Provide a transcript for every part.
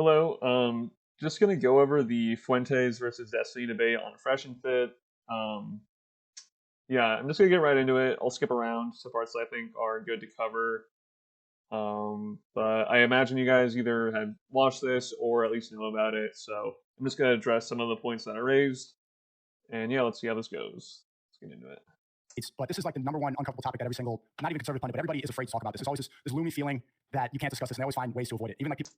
Hello. Just gonna go over the Fuentes versus Destiny debate on Fresh and Fit. Um, yeah, I'm just gonna get right into it. I'll skip around to parts that I think are good to cover. But I imagine you guys either have watched this or at least know about it. So I'm just gonna address some of the points that I raised, and yeah, let's see how this goes. Let's get into it. But this is like the number one uncomfortable topic that every single, not even conservative pundit, but everybody is afraid to talk about this. There's always this looming feeling that you can't discuss this, and they always find ways to avoid it. Even like people,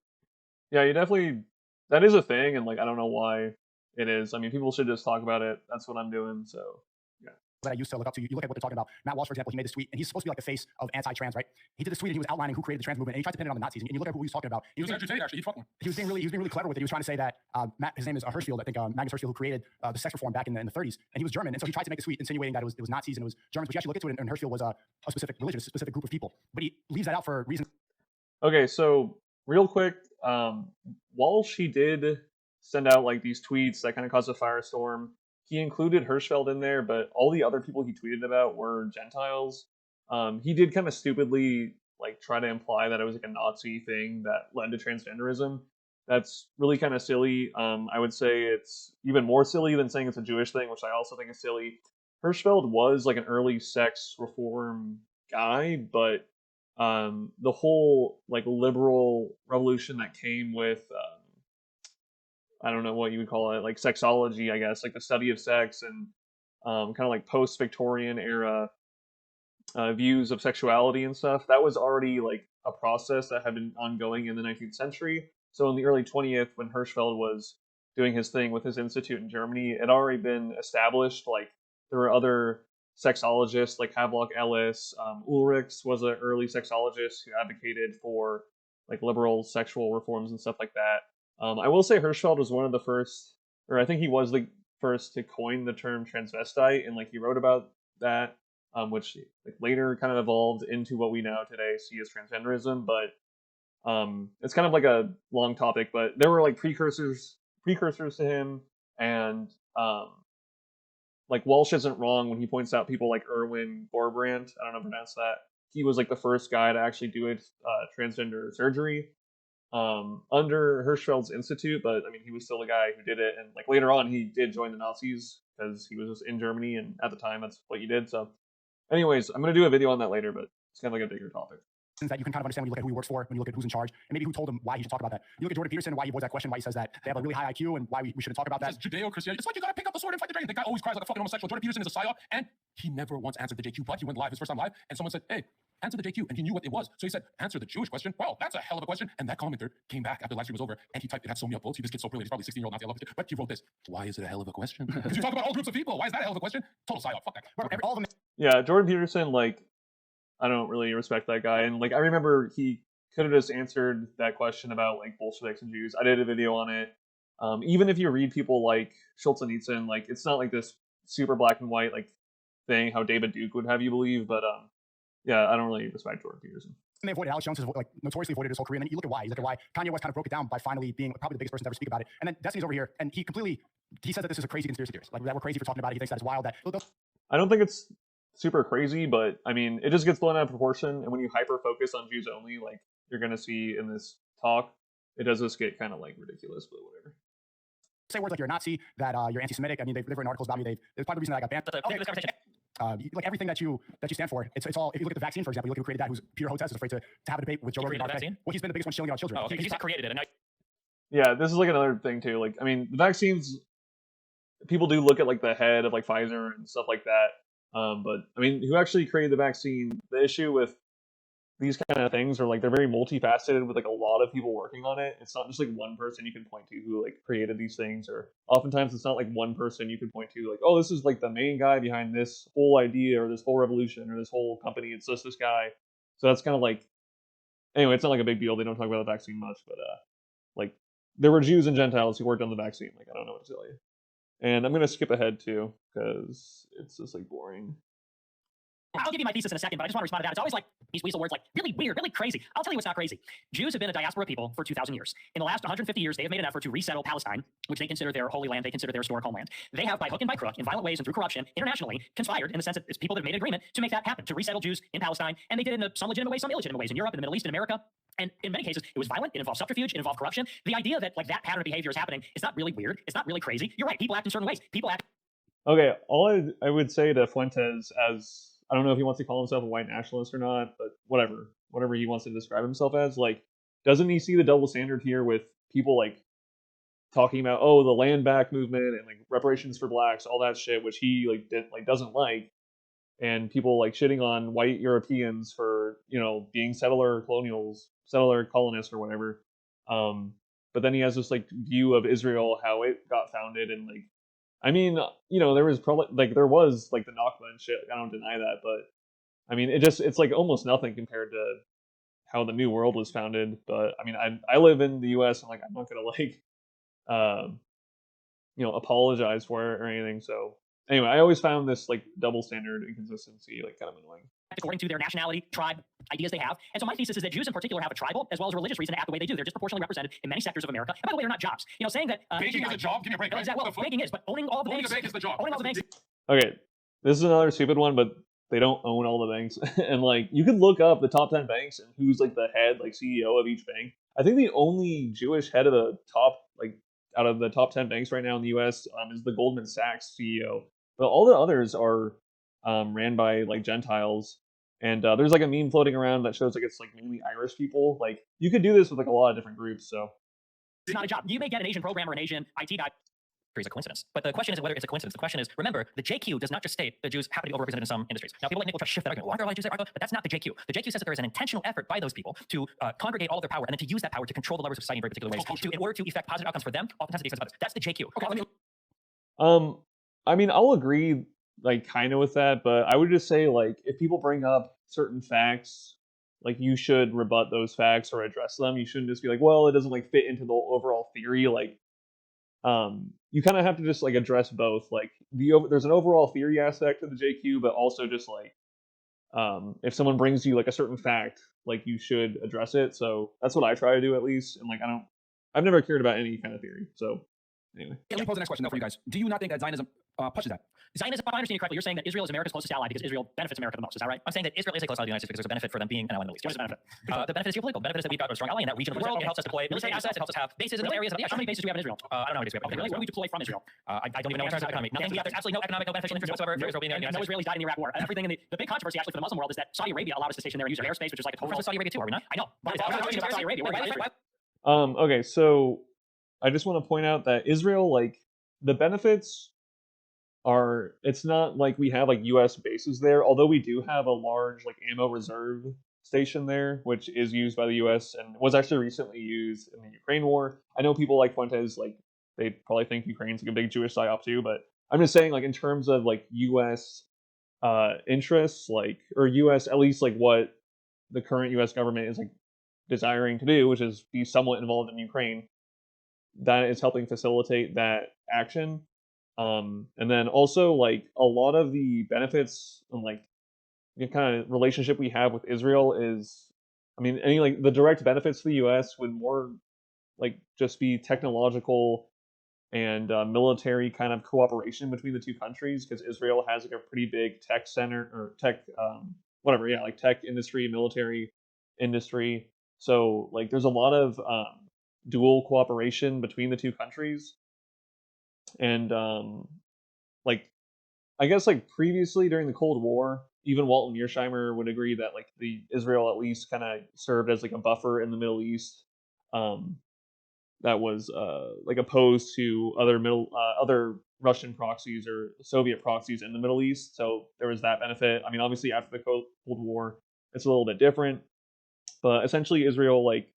Yeah, you definitely that is a thing, and like I don't know why it is. I mean, people should just talk about it. That's what I'm doing. So yeah. that I used to look up to, you look at what they're talking about. Matt Walsh, for example, he made this tweet, and he's supposed to be like the face of anti-trans, right? He did this tweet, and he was outlining who created the trans movement, and he tried to pin it on the Nazis. And you look at who he was talking about. He was actually actually. He was being really clever with it. He was trying to say that his name is Hirschfeld, I think, Magnus Hirschfeld, who created the sex reform back in the 30s, and he was German, and so he tried to make a tweet insinuating that it was Nazis and it was Germans. But you actually look into it, and Hirschfeld was a specific religion, a specific group of people. But he leaves that out for reasons. Okay, so real quick, Walsh, he did send out like these tweets that kind of caused a firestorm. He included Hirschfeld in there, but all the other people he tweeted about were Gentiles. He did kind of stupidly like try to imply that it was like a Nazi thing that led to transgenderism. That's really kind of silly. I would say it's even more silly than saying it's a Jewish thing, which I also think is silly. Hirschfeld was like an early sex reform guy, but the whole like liberal revolution that came with I don't know what you would call it, like sexology, I guess, like the study of sex and kind of like post-Victorian era views of sexuality and stuff. That was already like a process that had been ongoing in the 19th century. So in the early 20th, when Hirschfeld was doing his thing with his institute in Germany, it had already been established. Like there were other sexologists like Havelock Ellis. Ulrichs was an early sexologist who advocated for like liberal sexual reforms and stuff like that. I will say Hirschfeld was one of the first, or I think he was the first to coin the term transvestite, and like he wrote about that, which like later kind of evolved into what we now today see as transgenderism. But it's kind of like a long topic, but there were like precursors to him, and like Walsh isn't wrong when he points out people like Erwin Gorbrandt. I don't know how to pronounce that. He was like the first guy to actually do it transgender surgery under Hirschfeld's institute, but I mean, he was still the guy who did it. And like later on, he did join the Nazis because he was just in Germany, and at the time, that's what you did. So, anyways, I'm gonna do a video on that later, but it's kind of like a bigger topic. That you can kind of understand when you look at who he works for, when you look at who's in charge, and maybe who told him why he should talk about that. You look at Jordan Peterson, why he avoids that question, why he says that they have a really high IQ, and why we shouldn't talk about that. Judeo-Christian. It's like you gotta pick up the sword and fight the dragon. The guy always cries like a fucking homosexual. Jordan Peterson is a psyop, and he never once answered the JQ. But he went live his first time live, and someone said, "Hey, answer the JQ," and he knew what it was. So he said, "Answer the Jewish question." Well, that's a hell of a question. And that commenter came back after the live stream was over, and he typed, it had so many upvotes. This kid's so brilliant. He's probably 16-year-old Nazi. I love it. But he wrote this. Why is it a hell of a question? Because you talk about all groups of people. Why is that a hell of a question? Total psyop. Fuck that. All of them. Yeah, Jordan Peterson, like, I don't really respect that guy. And like, I remember he could have just answered that question about like Bolsheviks and Jews. I did a video on it. Even if you read people like Schulze-Nietzsche, like it's not like this super black and white like thing how David Duke would have you believe, but yeah, I don't really respect Jordan Peterson. They avoided Alex Jones has like notoriously avoided his whole career. And then you look at why. You look at why Kanye West kind of broke it down by finally being probably the biggest person to ever speak about it. And then Destiny's over here, and he says that this is a crazy conspiracy theorist. Like that we're crazy for talking about it. He thinks that it's wild. That I don't think it's super crazy, but I mean, it just gets blown out of proportion. And when you hyper focus on Jews only, like you're gonna see in this talk, it does just get kind of like ridiculous, but whatever. Say words like you're a Nazi, that you're anti-Semitic. I mean, they've written articles about me. There's probably the reason that I got banned. Okay, this conversation. Like everything that you stand for, it's all. If you look at the vaccine, for example, you look at who created that. Who's Peter Hotez is afraid to have a debate with Joe Rogan about the vaccine. Well, he's been the biggest one shilling out children. Oh, okay. He's not created it. And now yeah, this is like another thing too. Like, I mean, the vaccines, people do look at like the head of like Pfizer and stuff like that. But I mean, who actually created the vaccine? The issue with these kind of things are like they're very multifaceted with like a lot of people working on it. It's not just like one person you can point to who like created these things, or oftentimes it's not like one person you can point to like, oh, this is like the main guy behind this whole idea or this whole revolution or this whole company. It's just this guy. So that's kind of like, anyway, it's not like a big deal. They don't talk about the vaccine much, but like there were Jews and Gentiles who worked on the vaccine. Like I don't know what to tell you. And I'm gonna skip ahead too because it's just like boring. I'll give you my thesis in a second, but I just want to respond to that. It's always like these weasel words like really weird, really crazy. I'll tell you what's not crazy. Jews have been a diaspora people for 2,000 years. In the last 150 years, they have made an effort to resettle Palestine, which they consider their holy land, they consider their historic homeland. They have, by hook and by crook, in violent ways and through corruption, internationally, conspired in the sense that it's people that have made an agreement to make that happen, to resettle Jews in Palestine, and they did it in some legitimate ways, some illegitimate ways. In Europe, in the Middle East, in America, And in many cases, it was violent. It involved subterfuge. It involved corruption. The idea that like that pattern of behavior is happening is not really weird. It's not really crazy. You're right. People act in certain ways. People act. Okay, all I would say to Fuentes, as I don't know if he wants to call himself a white nationalist or not, but whatever he wants to describe himself as, like, doesn't he see the double standard here with people like talking about the land back movement and like reparations for blacks, all that shit, which he doesn't like, and people like shitting on white Europeans for being settler colonists or whatever. But then he has this like view of Israel, how it got founded, and like, I mean, there was probably there was like the Nakba and shit. I don't deny that, but I mean, it's like almost nothing compared to how the New World was founded. But I mean, I live in the U.S. and like I'm not gonna like apologize for it or anything. So anyway, I always found this like double standard inconsistency like kind of annoying. According to their nationality, tribe, ideas they have. And so my thesis is that Jews in particular have a tribal as well as a religious reason to act the way they do. They're disproportionately represented in many sectors of America. And by the way, they're not jobs. Saying that baking is a job. Give me a break. Right? Exactly. Well, baking is, but owning all the banks. Owning a bank is the job. Owning all the banks. Okay, this is another stupid one, but they don't own all the banks. And like you could look up the top 10 banks and who's like the head, like CEO of each bank. I think the only Jewish head of the top, like out of the top 10 banks right now in the US is the Goldman Sachs CEO. But all the others are ran by like Gentiles. And there's like a meme floating around that shows like it's like mainly Irish people. Like you could do this with like a lot of different groups. So it's not a job. You may get an Asian programmer, an Asian IT guy. It's a coincidence. But the question isn't whether it's a coincidence. The question is, remember, the JQ does not just state that Jews happen to be overrepresented in some industries. Now, people like Nick will try to shift that argument. Why are a lot of Jews there? But that's not the JQ. The JQ says that there is an intentional effort by those people to congregate all of their power and then to use that power to control the levers of society in very particular ways in order to effect positive outcomes for them, oftentimes at the expense of others. That's the JQ. Okay, I mean, I'll agree like kind of with that, but I would just say like if people bring up certain facts, like you should rebut those facts or address them. You shouldn't just be like, well, it doesn't like fit into the overall theory. Like you kind of have to just like address both. Like there's an overall theory aspect to the JQ, but also just like if someone brings you like a certain fact, like you should address it. So that's what I try to do at least. And like I've never cared about any kind of theory. So anyway. Let me pose the next question though for you guys. Do you not think that Zionism pushes that? Zionism, if I understand you correctly, you're saying that Israel is America's closest ally because Israel benefits America the most. Is that right? I'm saying that Israel is a close ally of the United States because there's a benefit for them being an ally in the Middle East. What is the benefit? The benefit is geopolitical. The benefit is that we've got a strong ally in that region of the world. It helps us deploy military assets. It helps us have bases in those areas. Yeah, how many bases do we have in Israel? I don't know how many bases we have. Okay, really? What do we deploy from Israel? I don't even know in terms of economy. Nothing. There's absolutely no economic, no beneficial interest whatsoever for Israel being there. No Israelis died in the Iraq War. Everything in the big controversy actually for the Muslim world is that Saudi Arabia allowed us to station there and use their airspace, which is like a total. We're Saudi Arabia too, are we not? I know. But I'm talking about Saudi Arabia. Okay, so I just want to point out that Israel, like the benefits are, it's not like we have like US bases there, although we do have a large like ammo reserve station there, which is used by the US and was actually recently used in the Ukraine war. I know people like Fuentes, like they probably think Ukraine's like a big Jewish psyop too, but I'm just saying like in terms of like US interests, like, or US, at least like what the current US government is like desiring to do, which is be somewhat involved in Ukraine, that is helping facilitate that action. And then also like a lot of the benefits and like the kind of relationship we have with Israel is, I mean, any like the direct benefits to the US would more like just be technological and military kind of cooperation between the two countries, because Israel has like a pretty big tech center or tech like tech industry, military industry. So like there's a lot of dual cooperation between the two countries. And like I guess like previously during the Cold War, even Walton Mearsheimer would agree that like the Israel at least kind of served as like a buffer in the Middle East that was like opposed to other Russian proxies or Soviet proxies in the Middle East. So there was that benefit. I mean, obviously after the Cold War, it's a little bit different, but essentially Israel like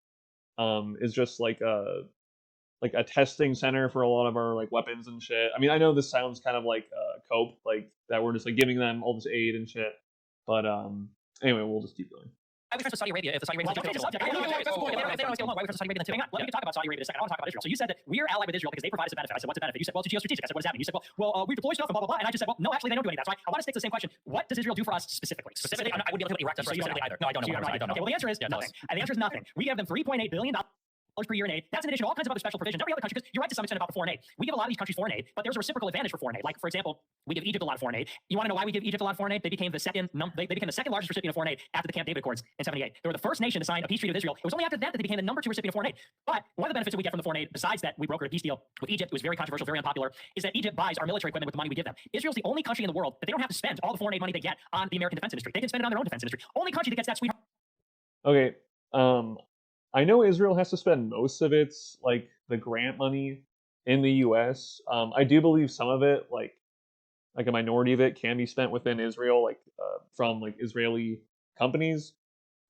is just like a testing center for a lot of our like weapons and shit. I mean, I know this sounds kind of like cope, like that we're just like giving them all this aid and shit, but anyway, we'll just keep going. Why we trust Saudi Arabia if the Saudi Arabia is subject? Why we trust Saudi Arabia then too? Hang on, let me talk about Saudi Arabia in a second. I want to talk about Israel. So you said that we're allied with Israel because they provide us a benefit. I said, what's the benefit? You said, well, it's geostrategic. I said, what does that mean? You said, well, we deploy stuff and blah, blah, blah. And I just said, well, no, actually, they don't do any of that. So I want to stick to the same question. What does Israel do for us specifically? I wouldn't be able to Iraq specifically either. No, I don't know. Okay, well, the answer is nothing. And the answer is nothing. We give them $3.8 billion. per year in aid. That's in addition to all kinds of other special provisions. Every other country, because you're right to some extent about the foreign aid. We give a lot of these countries foreign aid, but there's a reciprocal advantage for foreign aid. Like, for example, we give Egypt a lot of foreign aid. You want to know why we give Egypt a lot of foreign aid? They became the second largest recipient of foreign aid after the Camp David Accords in '78. They were the first nation to sign a peace treaty with Israel. It was only after that that they became the number 2 recipient of foreign aid. But one of the benefits that we get from the foreign aid, besides that we brokered a peace deal with Egypt, it was very controversial, very unpopular, is that Egypt buys our military equipment with the money we give them. Israel's the only country in the world that they don't have to spend all the foreign aid money they get on the American defense industry. They can spend it on their own defense industry. Only country that gets that sweetheart. Okay. I know Israel has to spend most of its like the grant money in the U.S. I do believe some of it, like a minority of it, can be spent within Israel, like from like Israeli companies.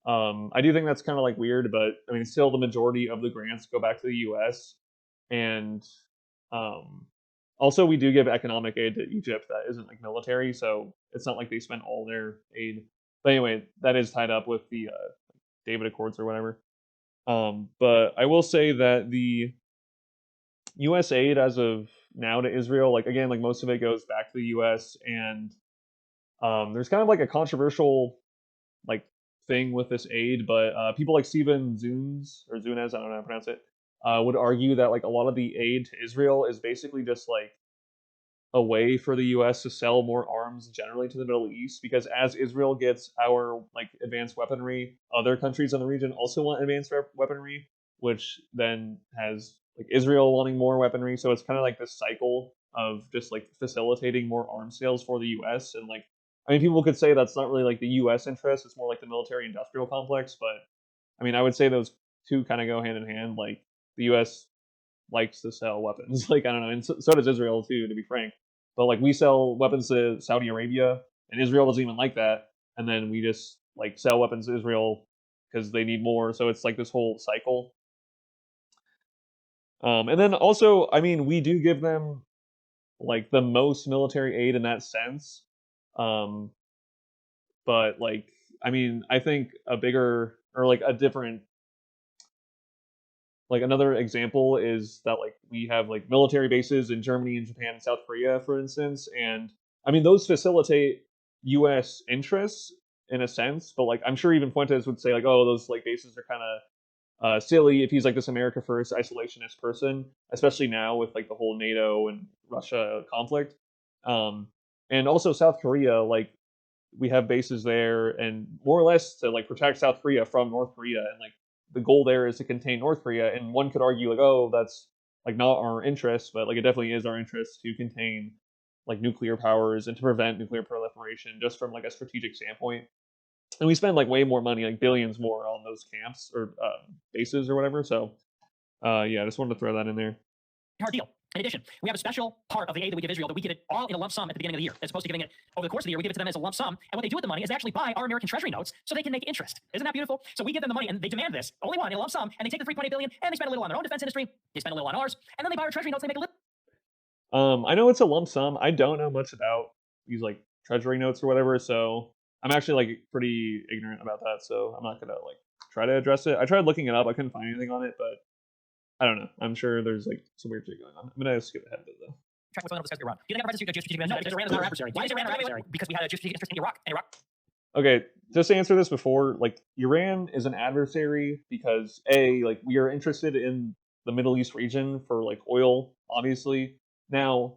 I do think that's kind of like weird, but I mean, still the majority of the grants go back to the U.S. And also we do give economic aid to Egypt that isn't like military, so it's not like they spend all their aid. But anyway, that is tied up with the David Accords or whatever. But I will say that the U.S. aid as of now to Israel, like again, like most of it goes back to the U.S. and there's kind of like a controversial like thing with this aid, but people like Steven Zunes, I don't know how to pronounce it, would argue that like a lot of the aid to Israel is basically just like a way for the U.S. to sell more arms generally to the Middle East, because as Israel gets our like advanced weaponry, other countries in the region also want advanced weaponry, which then has like Israel wanting more weaponry. So it's kind of like this cycle of just like facilitating more arms sales for the U.S. And like, I mean, people could say that's not really like the U.S. interest; it's more like the military-industrial complex. But I mean, I would say those two kind of go hand in hand. Like the U.S. likes to sell weapons, like I don't know, and so does Israel too, to be frank. But like we sell weapons to Saudi Arabia, and Israel doesn't even like that, and then we just like sell weapons to Israel because they need more. So it's like this whole cycle. And then also, I mean, we do give them like the most military aid in that sense. Um, but like, I mean, I think a bigger or like a different like another example is that like we have like military bases in Germany and Japan and South Korea, for instance, and I mean those facilitate U.S. interests in a sense, but like I'm sure even Fuentes would say like, oh, those like bases are kind of silly if he's like this America first isolationist person, especially now with like the whole NATO and Russia conflict. And also South Korea, like we have bases there and more or less to like protect South Korea from North Korea, and like the goal there is to contain North Korea. And one could argue like, oh, that's like not our interest, but like it definitely is our interest to contain like nuclear powers and to prevent nuclear proliferation just from like a strategic standpoint. And we spend like way more money, like billions more, on those camps or bases or whatever. So yeah, I just wanted to throw that in there. Hard deal. In addition, we have a special part of the aid that we give Israel that we give it all in a lump sum at the beginning of the year, as opposed to giving it over the course of the year. We give it to them as a lump sum, and what they do with the money is they actually buy our American Treasury notes so they can make interest. Isn't that beautiful? So we give them the money, and they demand this only one in a lump sum, and they take the 3.8 billion, and they spend a little on their own defense industry. They spend a little on ours, and then they buy our Treasury notes. They make a little. I know it's a lump sum. I don't know much about these like Treasury notes or whatever, so I'm actually like pretty ignorant about that. So I'm not gonna like try to address it. I tried looking it up. I couldn't find anything on it, but I don't know. I'm sure there's like some weird shit going on. I'm gonna skip ahead of it though. Track what's going on with Iran. Do you think ever strategic advantage? No, because Iran is not our adversary. Why is Iran our adversary? Because we had a strategic interest in Iraq. Okay, just to answer this before, like Iran is an adversary because like we are interested in the Middle East region for like oil, obviously. Now,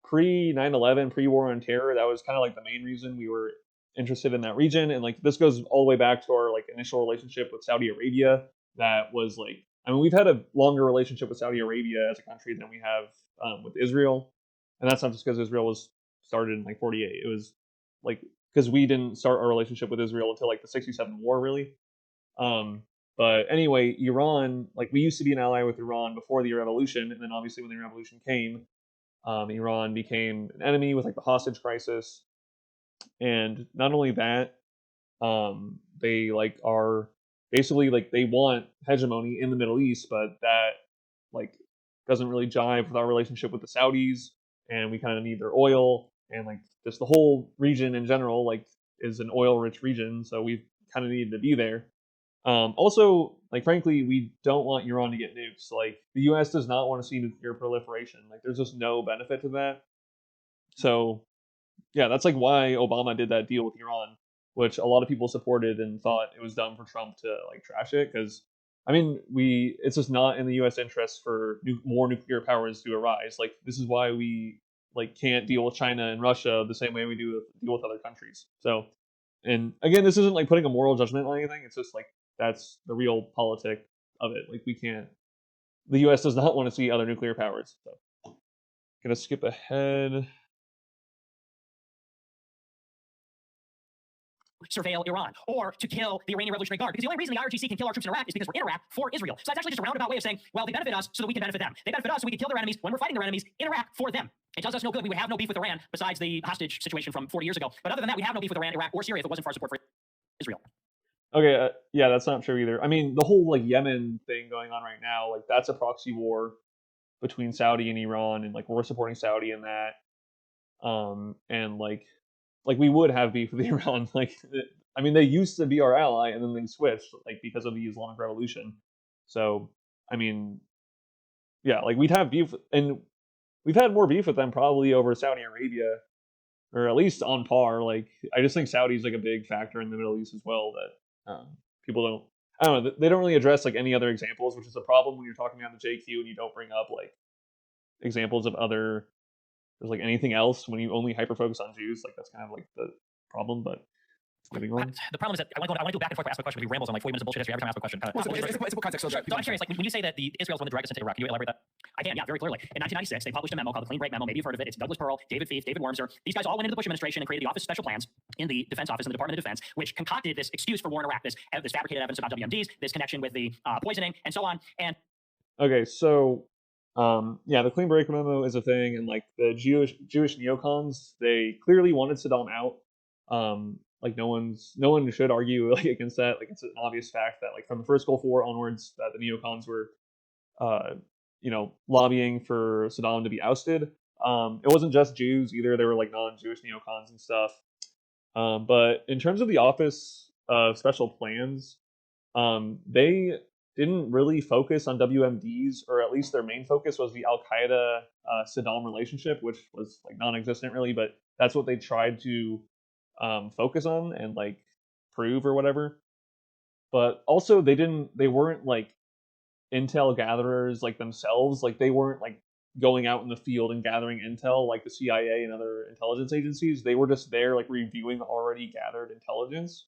pre 9/11, pre war on terror, that was kind of like the main reason we were interested in that region. And like this goes all the way back to our like initial relationship with Saudi Arabia. That was like, I mean, we've had a longer relationship with Saudi Arabia as a country than we have with Israel, and that's not just because Israel was started in like 48. It was like because we didn't start our relationship with Israel until like the 67 war, really. But anyway, Iran, like we used to be an ally with Iran before the revolution, and then obviously when the revolution came, Iran became an enemy with like the hostage crisis, and not only that, they like are basically like they want hegemony in the Middle East, but that like doesn't really jive with our relationship with the Saudis, and we kind of need their oil, and like just the whole region in general like is an oil-rich region, so we kind of need to be there. Also, like frankly, we don't want Iran to get nukes. Like the U.S. does not want to see nuclear proliferation. Like there's just no benefit to that. So yeah, that's like why Obama did that deal with Iran, which a lot of people supported and thought it was dumb for Trump to like trash it because I mean, it's just not in the U.S. interest for more nuclear powers to arise. Like, this is why we like can't deal with China and Russia the same way we deal with other countries. So, and again, this isn't like putting a moral judgment on anything. It's just like that's the real politic of it. Like, we can't. The U.S. does not want to see other nuclear powers. So, gonna skip ahead. Surveil Iran, or to kill the Iranian Revolutionary Guard. Because the only reason the IRGC can kill our troops in Iraq is because we're in Iraq for Israel. So that's actually just a roundabout way of saying, well, they benefit us so that we can benefit them. They benefit us so we can kill their enemies when we're fighting their enemies in Iraq for them. It does us no good. We would have no beef with Iran besides the hostage situation from 40 years ago. But other than that, we have no beef with Iran, Iraq, or Syria if it wasn't for our support for Israel. Okay, yeah, that's not true either. I mean, the whole like Yemen thing going on right now, like that's a proxy war between Saudi and Iran, and like we're supporting Saudi in that. And like we would have beef with Iran. Like, I mean, they used to be our ally, and then they switched, like because of the Islamic Revolution. So, I mean, yeah, like we'd have beef, and we've had more beef with them probably over Saudi Arabia, or at least on par. Like, I just think Saudi's like a big factor in the Middle East as well that people don't. I don't know. They don't really address like any other examples, which is a problem when you're talking about the JQ and you don't bring up like examples of other. There's like anything else when you only hyper focus on Jews. Like that's kind of like the problem. But moving on. The problem is that I want to go back and forth to ask a question. But he rambles on like 40 minutes of bullshit history every time I ask a question. It's a context. So I'm curious, like when you say that the Israel's one that dragged us into Iraq, can you elaborate that? I can, yeah, very clearly. In 1996, they published a memo called the Clean Break Memo. Maybe you've heard of it. It's Douglas Pearl, David Fief, David Wormser. These guys all went into the Bush administration and created the Office of Special Plans in the Defense Office in the Department of Defense, which concocted this excuse for war in Iraq, this fabricated evidence about WMDs, this connection with the poisoning, and so on. And okay, so yeah, the Clean Break Memo is a thing, and like the Jewish neocons, they clearly wanted Saddam out. Like no one should argue like against that. Like it's an obvious fact that like from the first Gulf War onwards, that the neocons were, lobbying for Saddam to be ousted. It wasn't just Jews either; there were like non-Jewish neocons and stuff. But in terms of the Office of Special Plans, they didn't really focus on WMDs, or at least their main focus was the Al Qaeda Saddam relationship, which was like non-existent really, but that's what they tried to focus on and like prove or whatever. But also they weren't like intel gatherers like themselves. Like they weren't like going out in the field and gathering intel like the CIA and other intelligence agencies. They were just there like reviewing already gathered intelligence.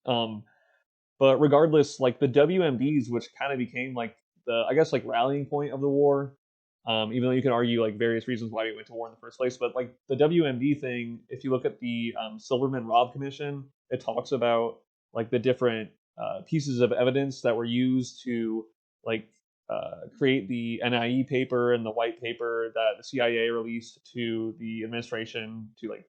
But regardless, like the WMDs, which kind of became like the, I guess, like rallying point of the war, even though you can argue like various reasons why we went to war in the first place. But like the WMD thing, if you look at the Silverman-Robb Commission, it talks about like the different pieces of evidence that were used to like create the NIE paper and the white paper that the CIA released to the administration to like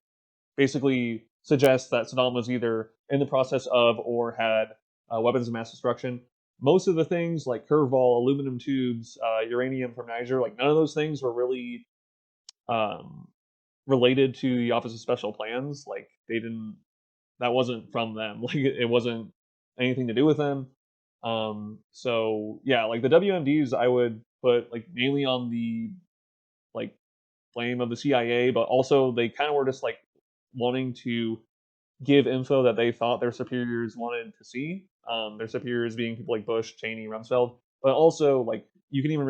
basically suggest that Saddam was either in the process of or had weapons of mass destruction. Most of the things like curveball, aluminum tubes, uranium from Niger, like none of those things were really related to the Office of Special Plans. Like that wasn't from them. Like it wasn't anything to do with them. So yeah, like the WMDs, I would put like mainly on the like blame of the CIA, but also they kind of were just like wanting to give info that they thought their superiors wanted to see. Their superiors being people like Bush, Cheney, Rumsfeld, but also like you can even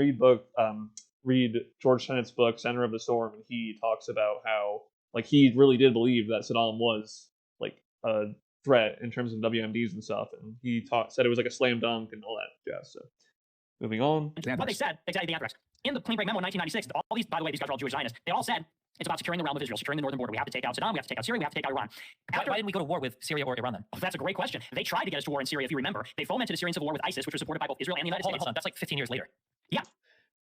read George Tenet's book Center of the Storm, and he talks about how like he really did believe that Saddam was like a threat in terms of WMDs and stuff, and he said it was like a slam dunk and all that jazz. So moving on. What they said, exactly the anthrax. In the Clean Break Memo in 1996, all these, by the way, these guys are all Jewish Zionists, they all said it's about securing the realm of Israel, securing the northern border. We have to take out Saddam, we have to take out Syria, we have to take out Iran. Why didn't we go to war with Syria or Iran then? Oh, that's a great question. They tried to get us to war in Syria, if you remember. They fomented a Syrian civil war with ISIS, which was supported by both Israel and the United States. Hold on. That's like 15 years later. Yeah.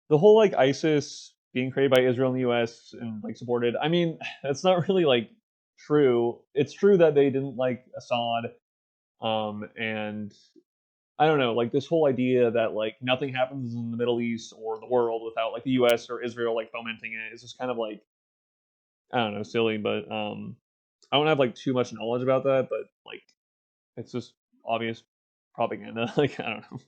The whole like ISIS being created by Israel and the US and like supported, I mean, that's not really like true. It's true that they didn't like Assad. And I don't know, like this whole idea that like nothing happens in the Middle East or the world without like the US or Israel like fomenting it is just kind of like, I don't know, silly. But I don't have like too much knowledge about that, but like it's just obvious propaganda. Like I don't know.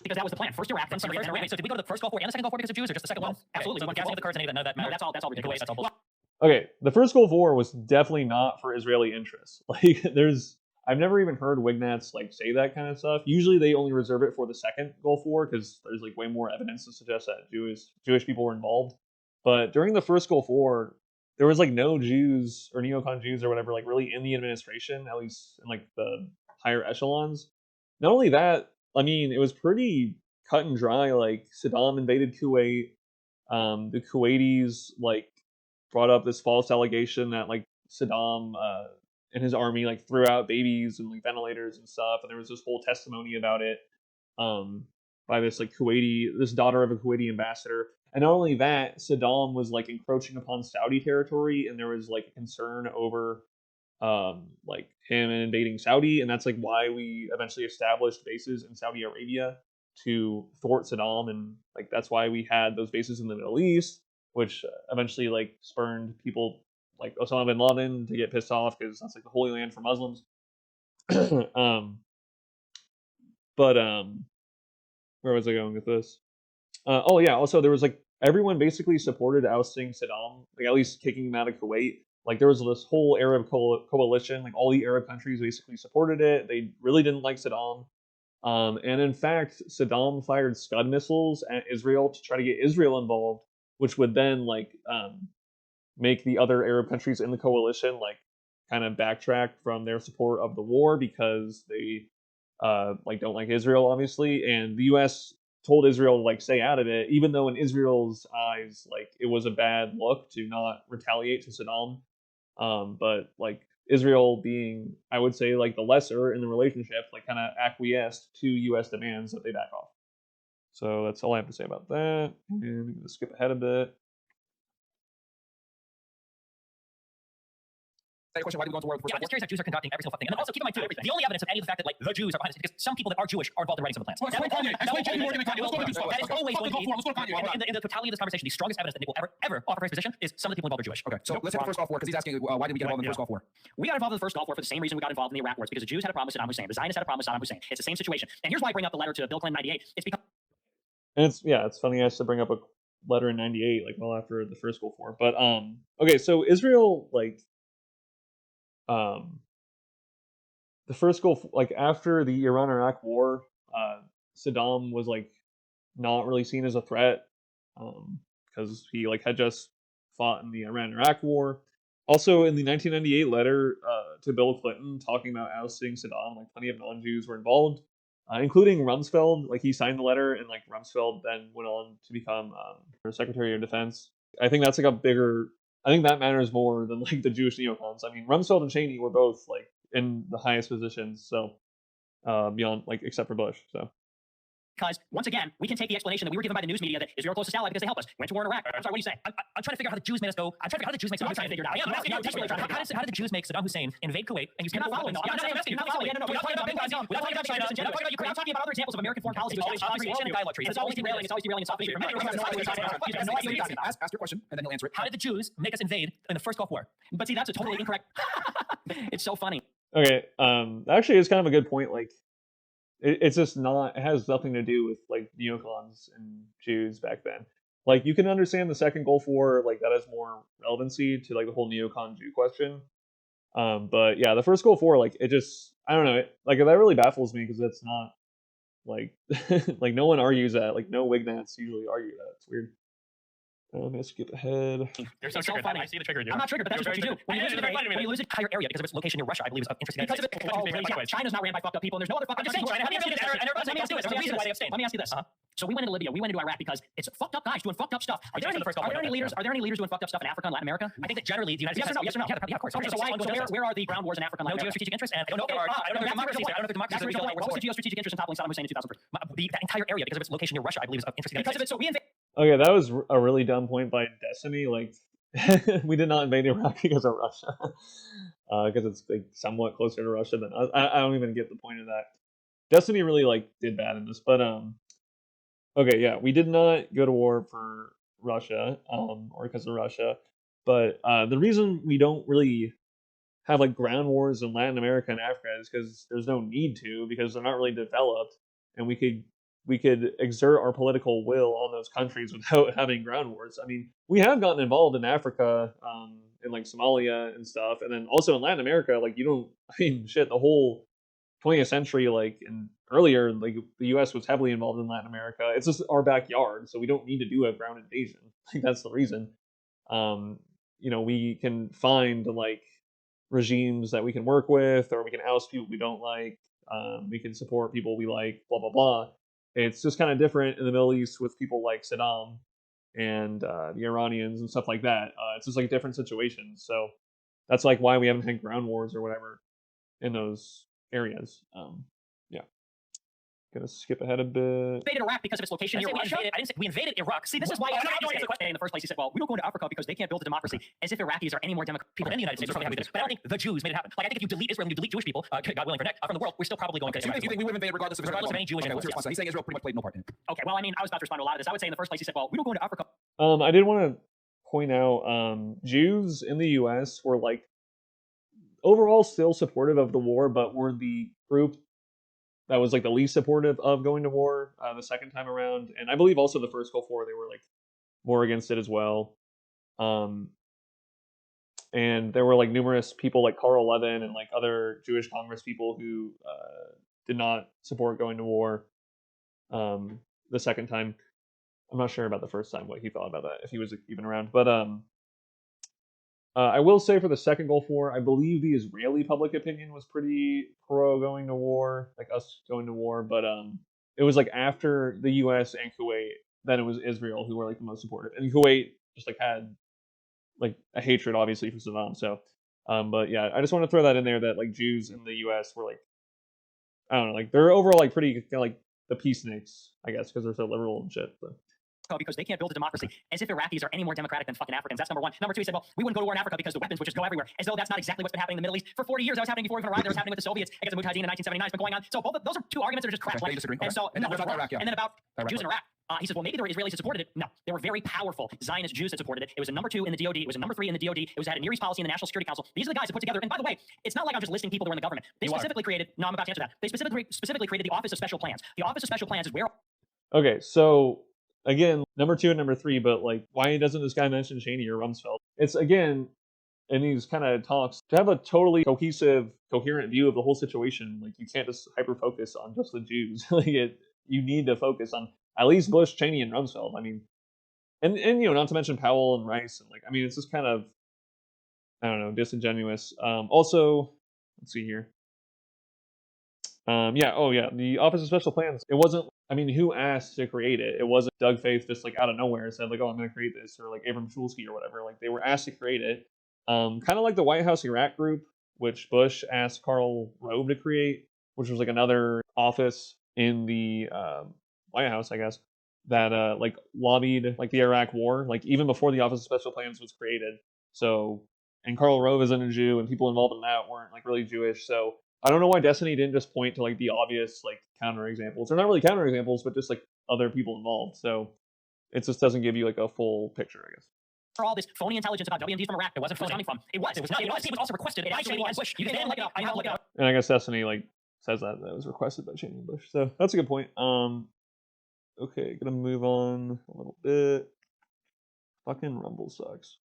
Because that was the plan. First Iraq, then Syria, then Iran. So did we go to the first Gulf War and the second Gulf War because of Jews, or just the second one? Absolutely. So when gassing the Kurds and none of that matters. That's all ridiculous. That's all bullshit. Okay, the first Gulf War was definitely not for Israeli interests. Like there's I've never even heard Wignats like say that kind of stuff. Usually they only reserve it for the second Gulf War because there's like way more evidence to suggest that Jewish people were involved. But during the first Gulf War, there was like no Jews or neocon Jews or whatever like really in the administration, at least in like the higher echelons. Not only that, I mean, it was pretty cut and dry. Like Saddam invaded Kuwait. The Kuwaitis like brought up this false allegation that like Saddam and his army like threw out babies and like ventilators and stuff, and there was this whole testimony about it by this like this daughter of a Kuwaiti ambassador. And not only that, Saddam was like encroaching upon Saudi territory, and there was like a concern over like him invading Saudi, and that's like why we eventually established bases in Saudi Arabia to thwart Saddam, and like that's why we had those bases in the Middle East, which eventually like spurned people like Osama bin Laden to get pissed off because that's like the holy land for Muslims. But where was I going with this? Oh yeah, also there was like everyone basically supported ousting Saddam, like at least kicking him out of Kuwait. Like there was this whole Arab coalition, like all the Arab countries basically supported it. They really didn't like Saddam. And in fact, Saddam fired Scud missiles at Israel to try to get Israel involved, which would then like make the other Arab countries in the coalition like kind of backtrack from their support of the war because they like don't like Israel, obviously. And the U.S. told Israel to like stay out of it, even though in Israel's eyes, like it was a bad look to not retaliate to Saddam. But like Israel being, I would say, like the lesser in the relationship, like kind of acquiesced to U.S. demands that they back off. So that's all I have to say about that. And I'm going to skip ahead a bit. Question, why do we go to war with Yeah, I'm just curious how Jews are conducting every single fucking thing. And then also keep in mind too, the only evidence of any of the fact that like the Jews are behind this is because some people that are Jewish are involved in writing some of the plans. Let's go to Kanye. Explain Kanye Morgan and Kanye. Let's go to Jews. That is always going to be, Let's go to Kanye. in the totality of this conversation, the strongest evidence that Nick will ever offer for his position is some of the people involved are Jewish. Okay, so let's hit the first Gulf War because he's asking why did we get involved in the first Gulf War? We got involved in the first Gulf War for the same reason we got involved in the Iraq War. It's because the Jews had a problem with Saddam Hussein. The Zionists had a problem with Saddam Hussein. It's the same situation. And here's why I bring up the letter to Bill Clinton '98. It's because And it's funny I should bring up a letter in '98, like well after the first Gulf War. But okay, so Israel like the first Gulf, like after the Iran-Iraq War, Saddam was like not really seen as a threat because he like had just fought in the Iran-Iraq War. Also, in the 1998 letter to Bill Clinton talking about ousting Saddam, like plenty of non-Jews were involved, including Rumsfeld. Like he signed the letter, and like Rumsfeld then went on to become Secretary of Defense. I think that's like a bigger. I think that matters more than like the Jewish neocons. I mean, Rumsfeld and Cheney were both like in the highest positions, so beyond like except for Bush. So because once again, we can take the explanation that we were given by the news media that Israel close to Stalin because they helped us. Went to war in Iraq. I'm sorry, what do you say? I'm trying to figure out how the Jews made us go. I'm trying to figure out how the Jews make Saddam Hussein. figure it out. I'm asking you, how did the Jews make Saddam Hussein invade Kuwait and use You're not following. I'm not following. No. We're talking about Benghazi. We're talking about China. We're talking about other examples of American foreign policy. It's always dialogue tree. It's always derailing. It's always derailing. It's always derailing. Ask your question and then you'll answer it. How did the Jews make us invade in the first Gulf War? But see, that's a totally incorrect. It's so funny. okay, actually, it's kind of a good point. Like it's just not. It has nothing to do with like neocons and Jews back then. Like you can understand the second Gulf War, like that has more relevancy to like the whole neocon Jew question. But yeah, the first Gulf War, like it just, I don't know, like that really baffles me because it's not like like no one argues that. Like no Wignats usually argue that. It's weird. I'm gonna skip ahead. You're so It's so triggered. funny. I see the trigger in you. I'm not triggered, but that's just what you do. When you lose an entire area because of its location near Russia, I believe is of interest to the because of United it. China's not ran by fucked up people, and there's no other fucked up I'm just countries. saying, Let me ask you this. Let me ask you this. So we went into Libya, we went into Iraq because it's fucked up guys doing fucked up stuff. Are there any leaders doing fucked up stuff in Africa and Latin America? I think that generally the United Yes States. or no? Yeah, of course. Okay, so where are the ground wars in Africa and No Latin America? geostrategic interests, and I don't know if there are. I don't know if democracies. I don't know if democracies. What was the geostrategic interest in toppling Saddam Hussein in 2003? That entire area, because of its location near Russia, I believe is of interest to the United Because of it, so we invaded. Okay, that was a really dumb point by Destiny. Like we did not invade Iraq because of Russia, because it's like somewhat closer to Russia than us. I don't even get the point of that. Destiny really like did bad in this, but okay, yeah, we did not go to war for Russia, or because of Russia. But the reason we don't really have like ground wars in Latin America and Africa is because there's no need to, because they're not really developed, and we could we could exert our political will on those countries without having ground wars. I mean, we have gotten involved in Africa, in like Somalia and stuff, and then also in Latin America. Like, you don't, I mean, shit, the whole 20th century, like, and earlier, like, the U.S. was heavily involved in Latin America. It's just our backyard, so we don't need to do a ground invasion. Like, that's the reason. We can find like regimes that we can work with, or we can oust people we don't like. We can support people we like, blah blah blah. It's just kind of different in the Middle East with people like Saddam and the Iranians and stuff like that. It's just like different situations. So that's like why we haven't had ground wars or whatever in those areas. Yeah. Gonna skip ahead a bit. Invaded Iraq because of its location near Russia. I didn't say we invaded Iraq. See, this is why I don't answer the question. In the first place, he said, "Well, we don't go into Africa because they can't build a democracy." As if Iraqis are any more democratic People in the United States are probably happy with this, but I don't think the Jews made it happen. Like, I think if you delete Israel and you delete Jewish people, God willing for next, from the world, we're still probably going to. So you think we would have invaded regardless of Regardless of any Jewish Okay, what's your response? He's saying Israel pretty much played no part in it. Okay, well, I mean, I was about to respond to a lot of this. I would say in the first place, he said, "Well, we don't go into Africa." I did want to point out Jews in the U.S. were like overall still supportive of the war, but were the group that was like the least supportive of going to war the second time around, and I believe also the first Gulf War they were like more against it as well. And there were like numerous people like Carl Levin and like other Jewish Congress people who did not support going to war the second time. I'm not sure about the first time what he thought about that, if he was even around. But I will say for the second Gulf War, I believe the Israeli public opinion was pretty pro going to war, like us going to war. But it was like after the U.S. and Kuwait, then it was Israel who were like the most supportive, and Kuwait just like had like a hatred obviously for Saddam. So, but yeah, I just want to throw that in there that like Jews in the U.S. were like, I don't know, like they're overall like pretty kind of like the peaceniks, I guess, because they're so liberal and shit. But. Because they can't build a democracy, as if Iraqis are any more democratic than fucking Africans. That's number one. Number two, he said, well, we wouldn't go to war in Africa because the weapons would just go everywhere, as though that's not exactly what's been happening in the Middle East for 40 years. That was happening before we even arrived. That was happening with the Soviets against the Mujahideen in 1979. It's been going on. So both of those are two arguments that are just crap. Okay, you disagree. And so, And no, what about Iraq? Yeah. and then about Iraq, Jews in Iraq. He says, well, maybe there were Israelis that supported it. No, there were very powerful Zionist Jews that supported it. It was a number 2 in the DoD. It was a number 3 in the DoD. It was had a Near East policy in the National Security Council. These are the guys that put together. And by the way, it's not like I'm just listing people that were in the government. They specifically created. No, I'm about to answer that. They specifically created the Office of Special Plans. The Office of Special Plans is where. Okay, so again, number 2 and number 3, but like, why doesn't this guy mention Cheney or Rumsfeld? It's again, in these kind of talks, to have a totally cohesive, coherent view of the whole situation. Like, you can't just hyper focus on just the Jews. You need to focus on at least Bush, Cheney, and Rumsfeld. I mean, and not to mention Powell and Rice, and like, I mean, it's just kind of, I don't know, disingenuous. Also, let's see here. The Office of Special Plans. It wasn't. I mean, who asked to create it? It wasn't Doug Faith just like out of nowhere said like, "Oh, I'm going to create this," or like Abram Schulsky or whatever. Like, they were asked to create it. Kind of like the White House Iraq Group, which Bush asked Karl Rove to create, which was like another office in the White House, I guess, that like lobbied like the Iraq War, like even before the Office of Special Plans was created. So, and Karl Rove isn't a Jew, and people involved in that weren't like really Jewish. So I don't know why Destiny didn't just point to like the obvious like counter examples. They're not really counter examples, but just like other people involved. So it just doesn't give you like a full picture, I guess. For all this phony intelligence about WMDs from Iraq, it wasn't coming from. It was. It was not. It was also requested by Cheney and Bush. You can look it up. I know, look it up. And I guess Destiny like says that was requested by Cheney and Bush. So that's a good point. Okay, gonna move on a little bit. Fucking Rumble sucks.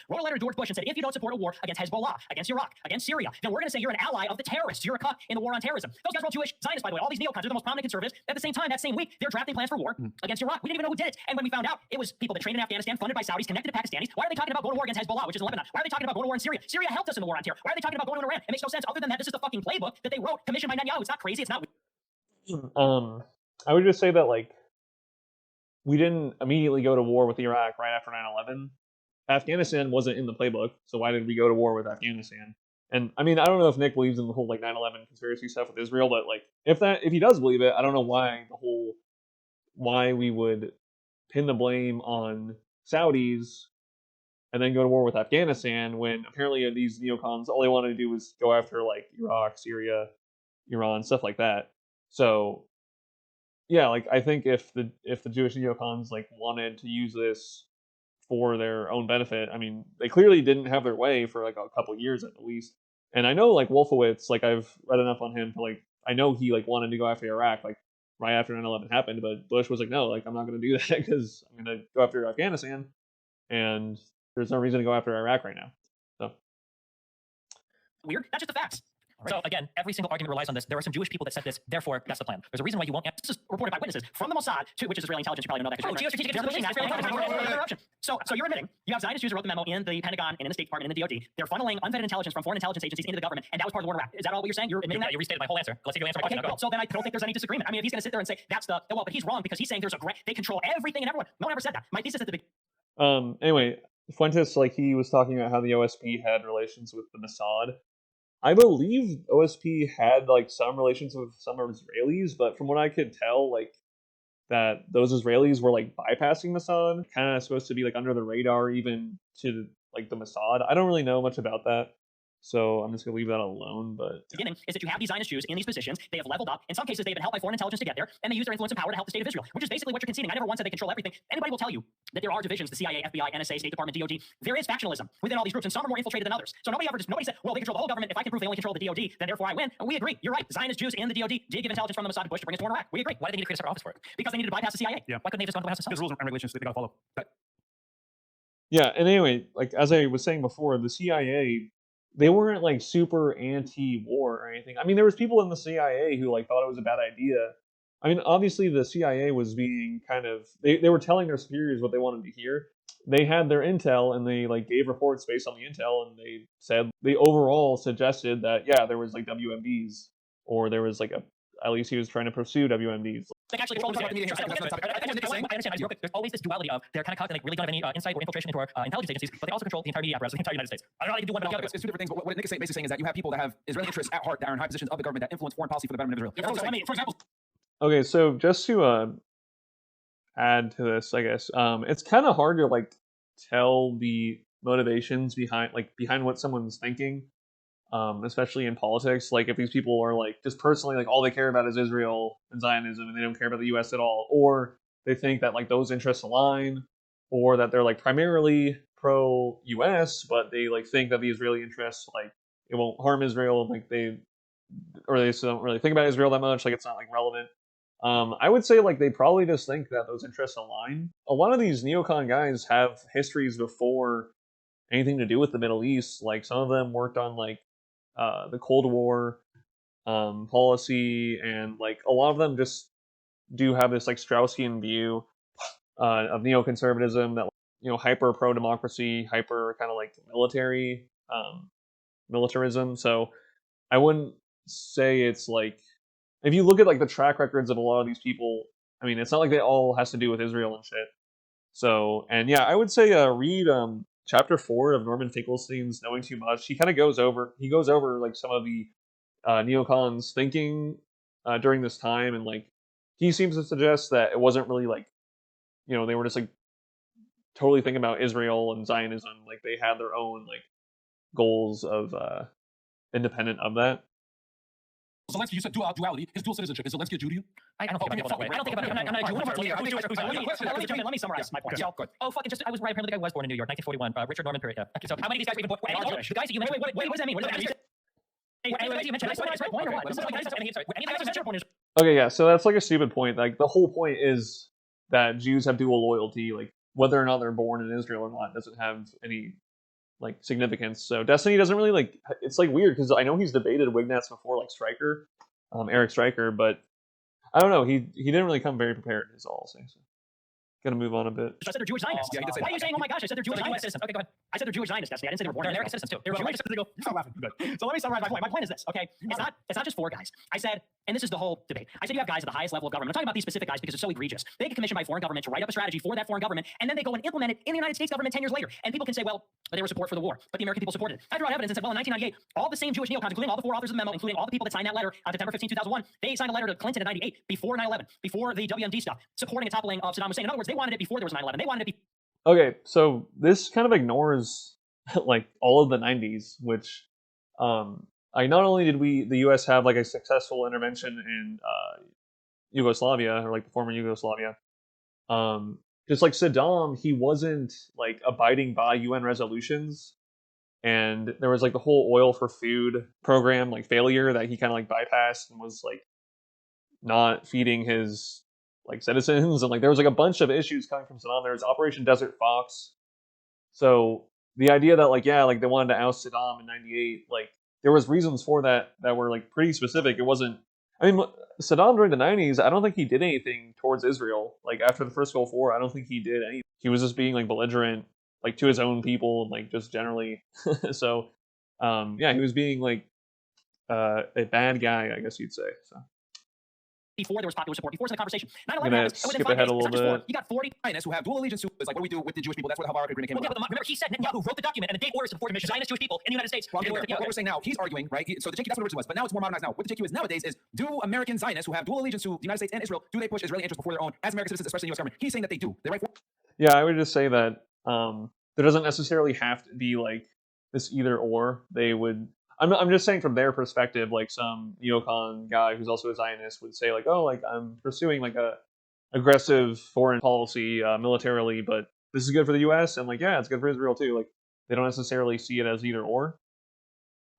Wrote a letter to George Bush and said, if you don't support a war against Hezbollah, against Iraq, against Syria, then we're going to say you're an ally of the terrorists. You're a cuck in the war on terrorism. Those guys were all Jewish Zionists, by the way. All these neocons are the most prominent conservatives. At the same time, that same week, they're drafting plans for war against Iraq. We didn't even know who did it. And when we found out, it was people that trained in Afghanistan, funded by Saudis, connected to Pakistanis. Why are they talking about going to war against Hezbollah, which is in Lebanon? Why are they talking about going to war in Syria? Syria helped us in the war on terror. Why are they talking about going to Iran? It makes no sense. Other than that, this is the fucking playbook that they wrote, commissioned by Netanyahu. It's not crazy. It's not. I would just say that like we didn't immediately go to war with Iraq right after 9/11. Afghanistan wasn't in the playbook, so why did we go to war with Afghanistan? And I mean, I don't know if Nick believes in the whole like 9/11 conspiracy stuff with Israel, but like if he does believe it, I don't know why we would pin the blame on Saudis and then go to war with Afghanistan when apparently these neocons all they wanted to do was go after like Iraq, Syria, Iran, stuff like that. So yeah, like I think if the Jewish neocons like wanted to use this for their own benefit, I mean, they clearly didn't have their way for like a couple years at the least. And I know like Wolfowitz, like I've read enough on him to like I know he like wanted to go after Iraq like right after 9/11 happened, but Bush was like, no, like I'm not going to do that because I'm going to go after Afghanistan, and there's no reason to go after Iraq right now. So Weird. That's just the facts. So again, every single argument relies on this. There are some Jewish people that said this, therefore that's the plan. There's a reason why you won't. This is reported by witnesses from the Mossad, which is Israeli intelligence. You probably know that. Geostrategic They're pushing that. Interruption. So you're admitting you have Zionist Jews who wrote the memo in the Pentagon and in the State Department and in the DoD. They're funneling unvetted intelligence from foreign intelligence agencies into the government, and that was part of the war in Iraq. Is that all what you're saying? You're admitting that? You restated my whole answer. Let's see if you answer my question. Well, so then I don't think there's any disagreement. I mean, if he's going to sit there and say that's the well, but he's wrong because he's saying they control everything and everyone. No one ever said that. My thesis at the beginning. Anyway, Fuentes, like he was talking about how the OSP had relations with the Mossad. I believe OSP had like some relations with some Israelis, but from what I could tell, like that those Israelis were like bypassing Mossad, kind of supposed to be like under the radar even to like the Mossad. I don't really know much about that, so I'm just gonna leave that alone. But beginning is that you have these Zionist Jews in these positions. They have leveled up. In some cases, they've been helped by foreign intelligence to get there, and they use their influence and power to help the state of Israel, which is basically what you're conceding. I never once said they control everything. Anybody will tell you that there are divisions: the CIA, FBI, NSA, State Department, DoD. There is factionalism within all these groups, and some are more infiltrated than others. So nobody said, well, they control the whole government. If I can prove they only control the DoD, then therefore I win. And we agree. You're right. Zionist Jews in the DoD did give intelligence from the Mossad to Bush to bring us to war in Iraq. We agree. Why did they need to create a separate office for it? Because they needed to bypass the CIA. Yeah. Why couldn't they have just gone to the White House There's rules and regulations that they got to follow. yeah, and anyway, like as I was saying before, the CIA, they weren't like super anti-war or anything. I mean, there was people in the CIA who like thought it was a bad idea. I mean, obviously the CIA was being kind of they were telling their superiors what they wanted to hear. They had their intel and they like gave reports based on the intel, and they said they overall suggested that yeah, there was like WMDs, or there was like at least he was trying to pursue WMDs. Like actually control I understand. There's always this duality of they're kind of like really don't have any insight or infiltration into our intelligence agencies, but they also control the entire media apparatus of the entire United States. I don't know how you can do one without the other. It's two different things. But what Nick is basically saying is that you have people that have Israeli interests at heart that are in high positions of the government that influence foreign policy for the betterment of Israel. So, I mean, for example, Okay, so just to add to this, I guess it's kind of hard to like tell the motivations behind what someone's thinking, especially in politics. Like if these people are like just personally like all they care about is Israel and Zionism, and they don't care about the U.S. at all, or they think that like those interests align, or that they're like primarily pro-U.S. but they like think that the Israeli interests like it won't harm Israel, like they just don't really think about Israel that much, like it's not like relevant. I would say like they probably just think that those interests align. A lot of these neocon guys have histories before anything to do with the Middle East. Like some of them worked on like the Cold War policy, and like a lot of them just do have this like Straussian view of neoconservatism that hyper pro democracy, hyper kind of like militarism. So I wouldn't say it's like, if you look at like the track records of a lot of these people, I mean, it's not like they all has to do with Israel and shit. So, and yeah, I would say read chapter 4 of Norman Finkelstein's Knowing Too Much. He kind of goes over like some of the neocons thinking during this time, and like he seems to suggest that it wasn't really like they were just like totally thinking about Israel and Zionism, like they had their own like goals of independent of that. Zelensky, you said duality. His dual citizenship. Is Zelensky a Jew to you? I don't think about it. I don't think about it. I'm not a Jew. Let me summarize my point. Oh, fucking just, I was right. Apparently the guy was born in New York, 1941. Richard Norman period. Okay, so how many of these guys were even born? The guys that you mentioned. Wait, what does that mean? What does that mean? Okay, yeah, so that's like a stupid point. Like the whole point is that Jews have dual loyalty. Like whether or not they're born in Israel or not doesn't have any like significance. So Destiny doesn't really like. It's like weird because I know he's debated Wignats before, like Stryker, Eric Stryker, but I don't know. He didn't really come very prepared. Is all I'll say. So. Gonna move on a bit. I said they're Jewish Zionists. Yeah, he did say Why are you saying, oh my gosh, I said they're Jewish Zionists? Okay, go ahead. I said they're Jewish Zionists, Destiny. I didn't say they were born They're in American citizens too. They're Jewish. You stop laughing. Good. So let me summarize my point. My point is this, okay? It's not just four guys. I said, and this is the whole debate. I said you have guys at the highest level of government. I'm talking about these specific guys because it's so egregious. They get commissioned by foreign government to write up a strategy for that foreign government, and then they go and implement it in the United States government 10 years later. And people can say, well, they were support for the war, but the American people supported it. I brought evidence and said, well, in 1998, all the same Jewish neocons, including all the four authors of the memo, including all the people that signed that letter on September 15, 2001, they signed a letter to Clinton in 98, before 9/11, before the WMD stuff, supporting a toppling of Saddam Hussein. In other words, they wanted it before there was 9/11. They wanted it before. Okay, so this kind of ignores like all of the 90s, which I not only did the U.S. have like a successful intervention in Yugoslavia, or like the former Yugoslavia, just like Saddam, he wasn't like abiding by UN resolutions, and there was like the whole oil for food program like failure that he kind of like bypassed and was like not feeding his like citizens, and like there was like a bunch of issues coming from Saddam. There was Operation Desert Fox. So the idea that like yeah, like they wanted to oust Saddam in '98, like there was reasons for that that were like pretty specific. It wasn't. I mean, Saddam during the '90s, I don't think he did anything towards Israel. Like after the first Gulf War, I don't think he did anything. He was just being like belligerent, like to his own people, and like just generally. So, yeah, he was being like a bad guy, I guess you'd say. So. Before there was popular support, before it was in the conversation. 9/11 I'm gonna happens, and within skip 5 ahead days, a it's little not just 4. bit. You got 40 Zionists who have dual allegiance to is like, what do we do with the Jewish people? That's what the Havara agreement came Well, yeah, about. but remember, he said Netanyahu wrote the document and then gave orders to the foreign Zionist Jewish people in the United States. Well, what we're saying now, he's arguing, right? So the JQ, that's what it was, but now it's more modernized now. What the JQ is nowadays is, do American Zionists who have dual allegiance to the United States and Israel, do they push Israeli interests before their own as American citizens, especially the U.S. government? He's saying that they do. They write for. Yeah, I would just say that there doesn't necessarily have to be like this either or. They would. I'm just saying from their perspective, like some neocon guy who's also a Zionist would say like, oh, like I'm pursuing like a aggressive foreign policy militarily, but this is good for the U.S. and like yeah, it's good for Israel too. Like they don't necessarily see it as either or.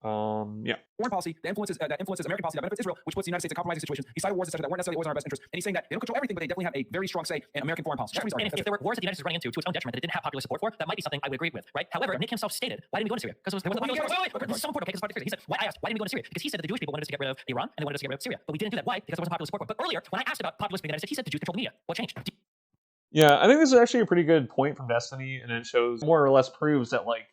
Yeah. Foreign policy that influences American policy that benefits Israel, which puts the United States in compromising situations. He cited wars, etc., that weren't necessarily always in our best interest. And he's saying that they don't control everything, but they definitely have a very strong say in American foreign policy. That's what he's And arguing. if there were wars that the United States was running into to its own detriment that it didn't have popular support for, that might be something I would agree with, right? However, Nick himself stated, why didn't we go to Syria? Because there was popular support. Wait. Some important. Okay, this is part of the He said, why? I asked, why didn't we go to Syria? Because he said that the Jewish people wanted us to get rid of Iran and they wanted us to get rid of Syria, but we didn't do that. Why? Because there wasn't popular support for it. But earlier, when I asked about populism in the United States, he said the Jews control the media. What changed? Yeah, I think this is actually a pretty good point from Destiny, and it shows more or less proves that like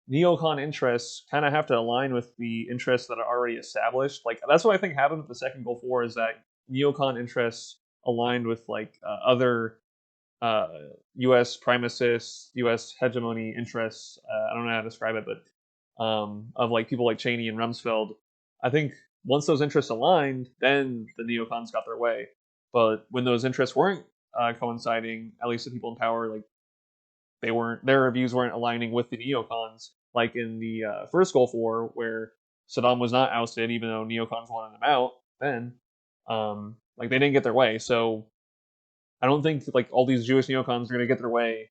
neocon interests kind of have to align with the interests that are already established. Like that's what I think happened with the second Gulf War is that neocon interests aligned with like other U.S. primacists, U.S. hegemony interests. I don't know how to describe it, but of like people like Cheney and Rumsfeld. I think once those interests aligned, then the neocons got their way. But when those interests weren't coinciding, at least the people in power, like their views weren't aligning with the neocons. Like in the first Gulf War, where Saddam was not ousted, even though neocons wanted him out. Then, like they didn't get their way. So I don't think like all these Jewish neocons are going to get their way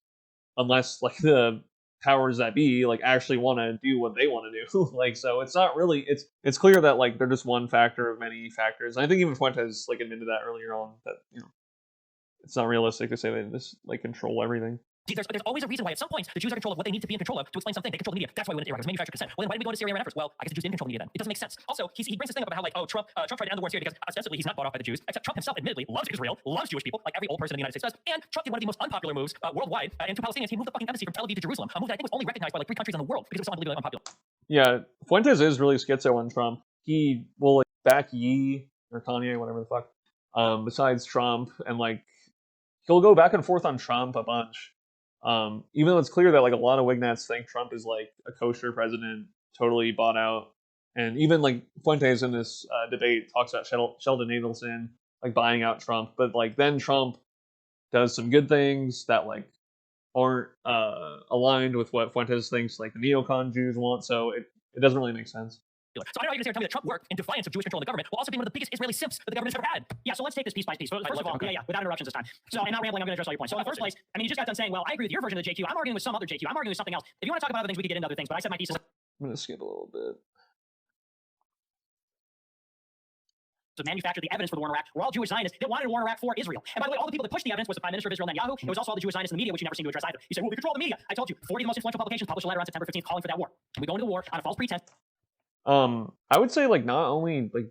unless like the powers that be like actually want to do what they want to do. Like so, it's not really. It's clear that like they're just one factor of many factors. And I think even Fuentes like admitted that earlier on that it's not realistic to say they just like control everything. There's always a reason why at some points the Jews are in control of what they need to be in control of to explain something. They control the media. That's why we went to Iraq. It was manufactured consent. Well, then why did we go to Syria and Iran first? Well, I guess the Jews didn't control the media then. It doesn't make sense. Also, he brings this thing up about how like, oh, Trump tried to end the war in Syria because ostensibly he's not bought off by the Jews. Except Trump himself admittedly loves Israel, loves Jewish people, like every old person in the United States does. And Trump did one of the most unpopular moves worldwide. And to Palestinians, he moved the fucking embassy from Tel Aviv to Jerusalem. A move that I think was only recognized by like 3 countries in the world because it was so unbelievably unpopular. Yeah, Fuentes is really schizo on Trump. He will like back Yee or Kanye, whatever the fuck. Besides Trump, and like he'll go back and forth on Trump a bunch. Even though it's clear that like a lot of Wignats think Trump is like a kosher president, totally bought out, and even like Fuentes in this debate talks about Sheldon Adelson like buying out Trump, but like then Trump does some good things that like aren't aligned with what Fuentes thinks like the neocon Jews want, so it doesn't really make sense. So I know you're going to say tell me that Trump worked in defiance of Jewish control of the government while also being one of the biggest Israeli simps that the government's ever had. Yeah, so let's take this piece by piece. First of all, without interruptions this time. So, and not rambling, I'm going to address all your points. So in the first place, I mean, you just got done saying, well, I agree with your version of the JQ. I'm arguing with some other JQ. I'm arguing with something else. If you want to talk about other things, we could get into other things, but I said my thesis. I'm going to skip a little bit. To manufacture the evidence for the war in Iraq were all Jewish Zionists that wanted a war in Iraq for Israel. And by the way, all the people that pushed the evidence was the Prime Minister of Israel, Netanyahu. It was also all the Jewish Zionists in the media, which you never seem to address either. You said, well, we control the media. I told you, 40 of the most influential publications published a letter on September 15th calling for that war. We go into the war on a false pretense. I would say like not only like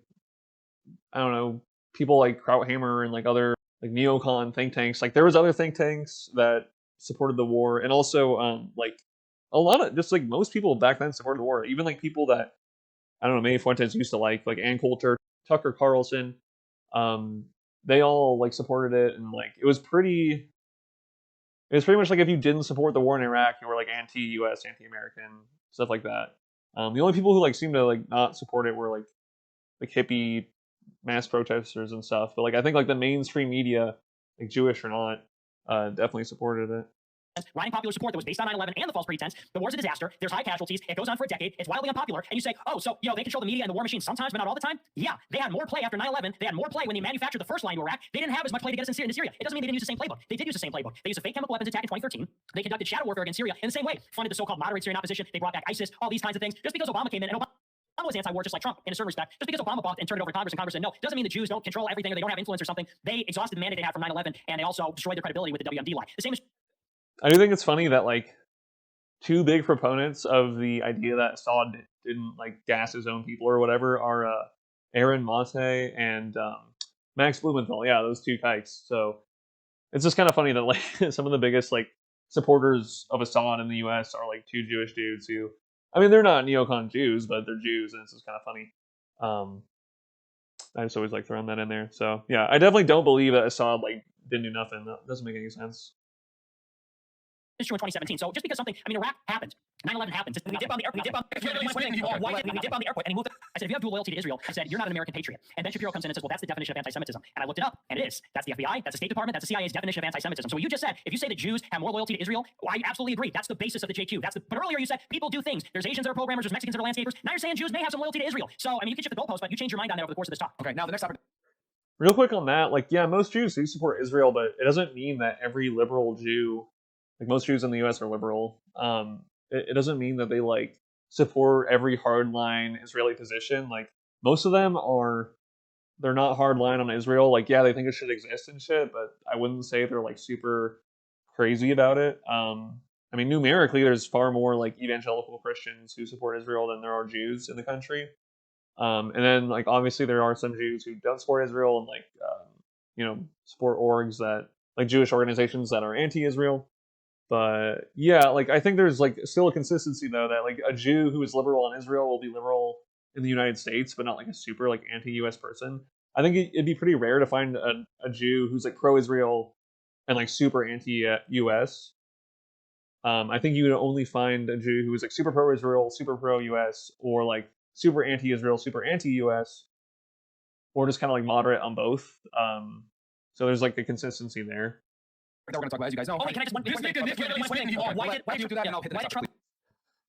I don't know people like Krauthammer and like other like neocon think tanks. Like there was other think tanks that supported the war, and also like a lot of just like most people back then supported the war. Even like people that I don't know maybe Fuentes used to like Ann Coulter, Tucker Carlson. They all like supported it, and like it was pretty much like if you didn't support the war in Iraq, you were like anti-US, anti-American, stuff like that. The only people who like seemed to like not support it were like hippie mass protesters and stuff. But like I think like the mainstream media, like Jewish or not, definitely supported it. riding popular support that was based on 9/11 and the false pretense. The war's a disaster. There's high casualties. It goes on for a decade. It's wildly unpopular. And you say, oh, so, they control the media and the war machine sometimes, but not all the time? Yeah, they had more play after 9/11. They had more play when they manufactured the first line to Iraq. They didn't have as much play to get us into Syria. It doesn't mean they didn't use the same playbook. They did use the same playbook. They used a fake chemical weapons attack in 2013. They conducted shadow warfare against Syria in the same way. Funded the so-called moderate Syrian opposition. They brought back ISIS, all these kinds of things. Just because Obama came in, and Obama was anti-war just like Trump in a certain respect. Just because Obama bought and turned it over to Congress and Congress said no, doesn't mean the Jews don't control everything or they don't have influence or something. They exhausted the mandate they had from 9/11, and they also destroyed their credibility with the WMD lie. The same is I do think it's funny that like two big proponents of the idea that Assad didn't like gas his own people or whatever are Aaron Mate and Max Blumenthal. Yeah, those two kikes. So it's just kind of funny that like some of the biggest like supporters of Assad in the U.S. are like two Jewish dudes who, I mean, they're not neocon Jews, but they're Jews, and it's just kind of funny. I just always like throwing that in there. So yeah, I definitely don't believe that Assad like didn't do nothing. That doesn't make any sense. true in 2017. So just because something, I mean, Iraq happened, 9/11 happened. Just, we dip on the airport. We dip on the airport, and he moved. I said, if you have dual loyalty to Israel, he said, you're not an American patriot. And Ben Shapiro comes in and says, well, that's the definition of anti-Semitism. And I looked it up, and it is. That's the FBI, that's the State Department, that's the CIA's definition of anti-Semitism. So what you just said, if you say that Jews have more loyalty to Israel, well, I absolutely agree. That's the basis of the JQ. But earlier you said people do things. There's Asians that are programmers, there's Mexicans that are landscapers. Now you're saying Jews may have some loyalty to Israel. So I mean, you can shift the goalpost, but you change your mind on that over the course of this talk. Okay, now the next topic. Real quick on that, like, yeah, most Jews do support Israel, but it doesn't mean that every liberal Jew, like most Jews in the U.S. are liberal. It doesn't mean that they like support every hardline Israeli position. Like most of them they're not hardline on Israel. Like, yeah, they think it should exist and shit, but I wouldn't say they're like super crazy about it. I mean, numerically, there's far more like evangelical Christians who support Israel than there are Jews in the country. And then like obviously there are some Jews who don't support Israel and like support orgs that like Jewish organizations that are anti-Israel. But yeah, like I think there's like still a consistency though that like a Jew who is liberal on Israel will be liberal in the United States, but not like a super like anti-US person. I think it'd be pretty rare to find a Jew who's like pro-Israel and like super anti-US. I think you would only find a Jew who is like super pro-Israel, super pro-US, or like super anti-Israel, super anti-US, or just kind of like moderate on both. So there's like a consistency there. That we're going to talk about, as you guys know. Oh, wait, can I just why did do that, and I'll hit the next topic.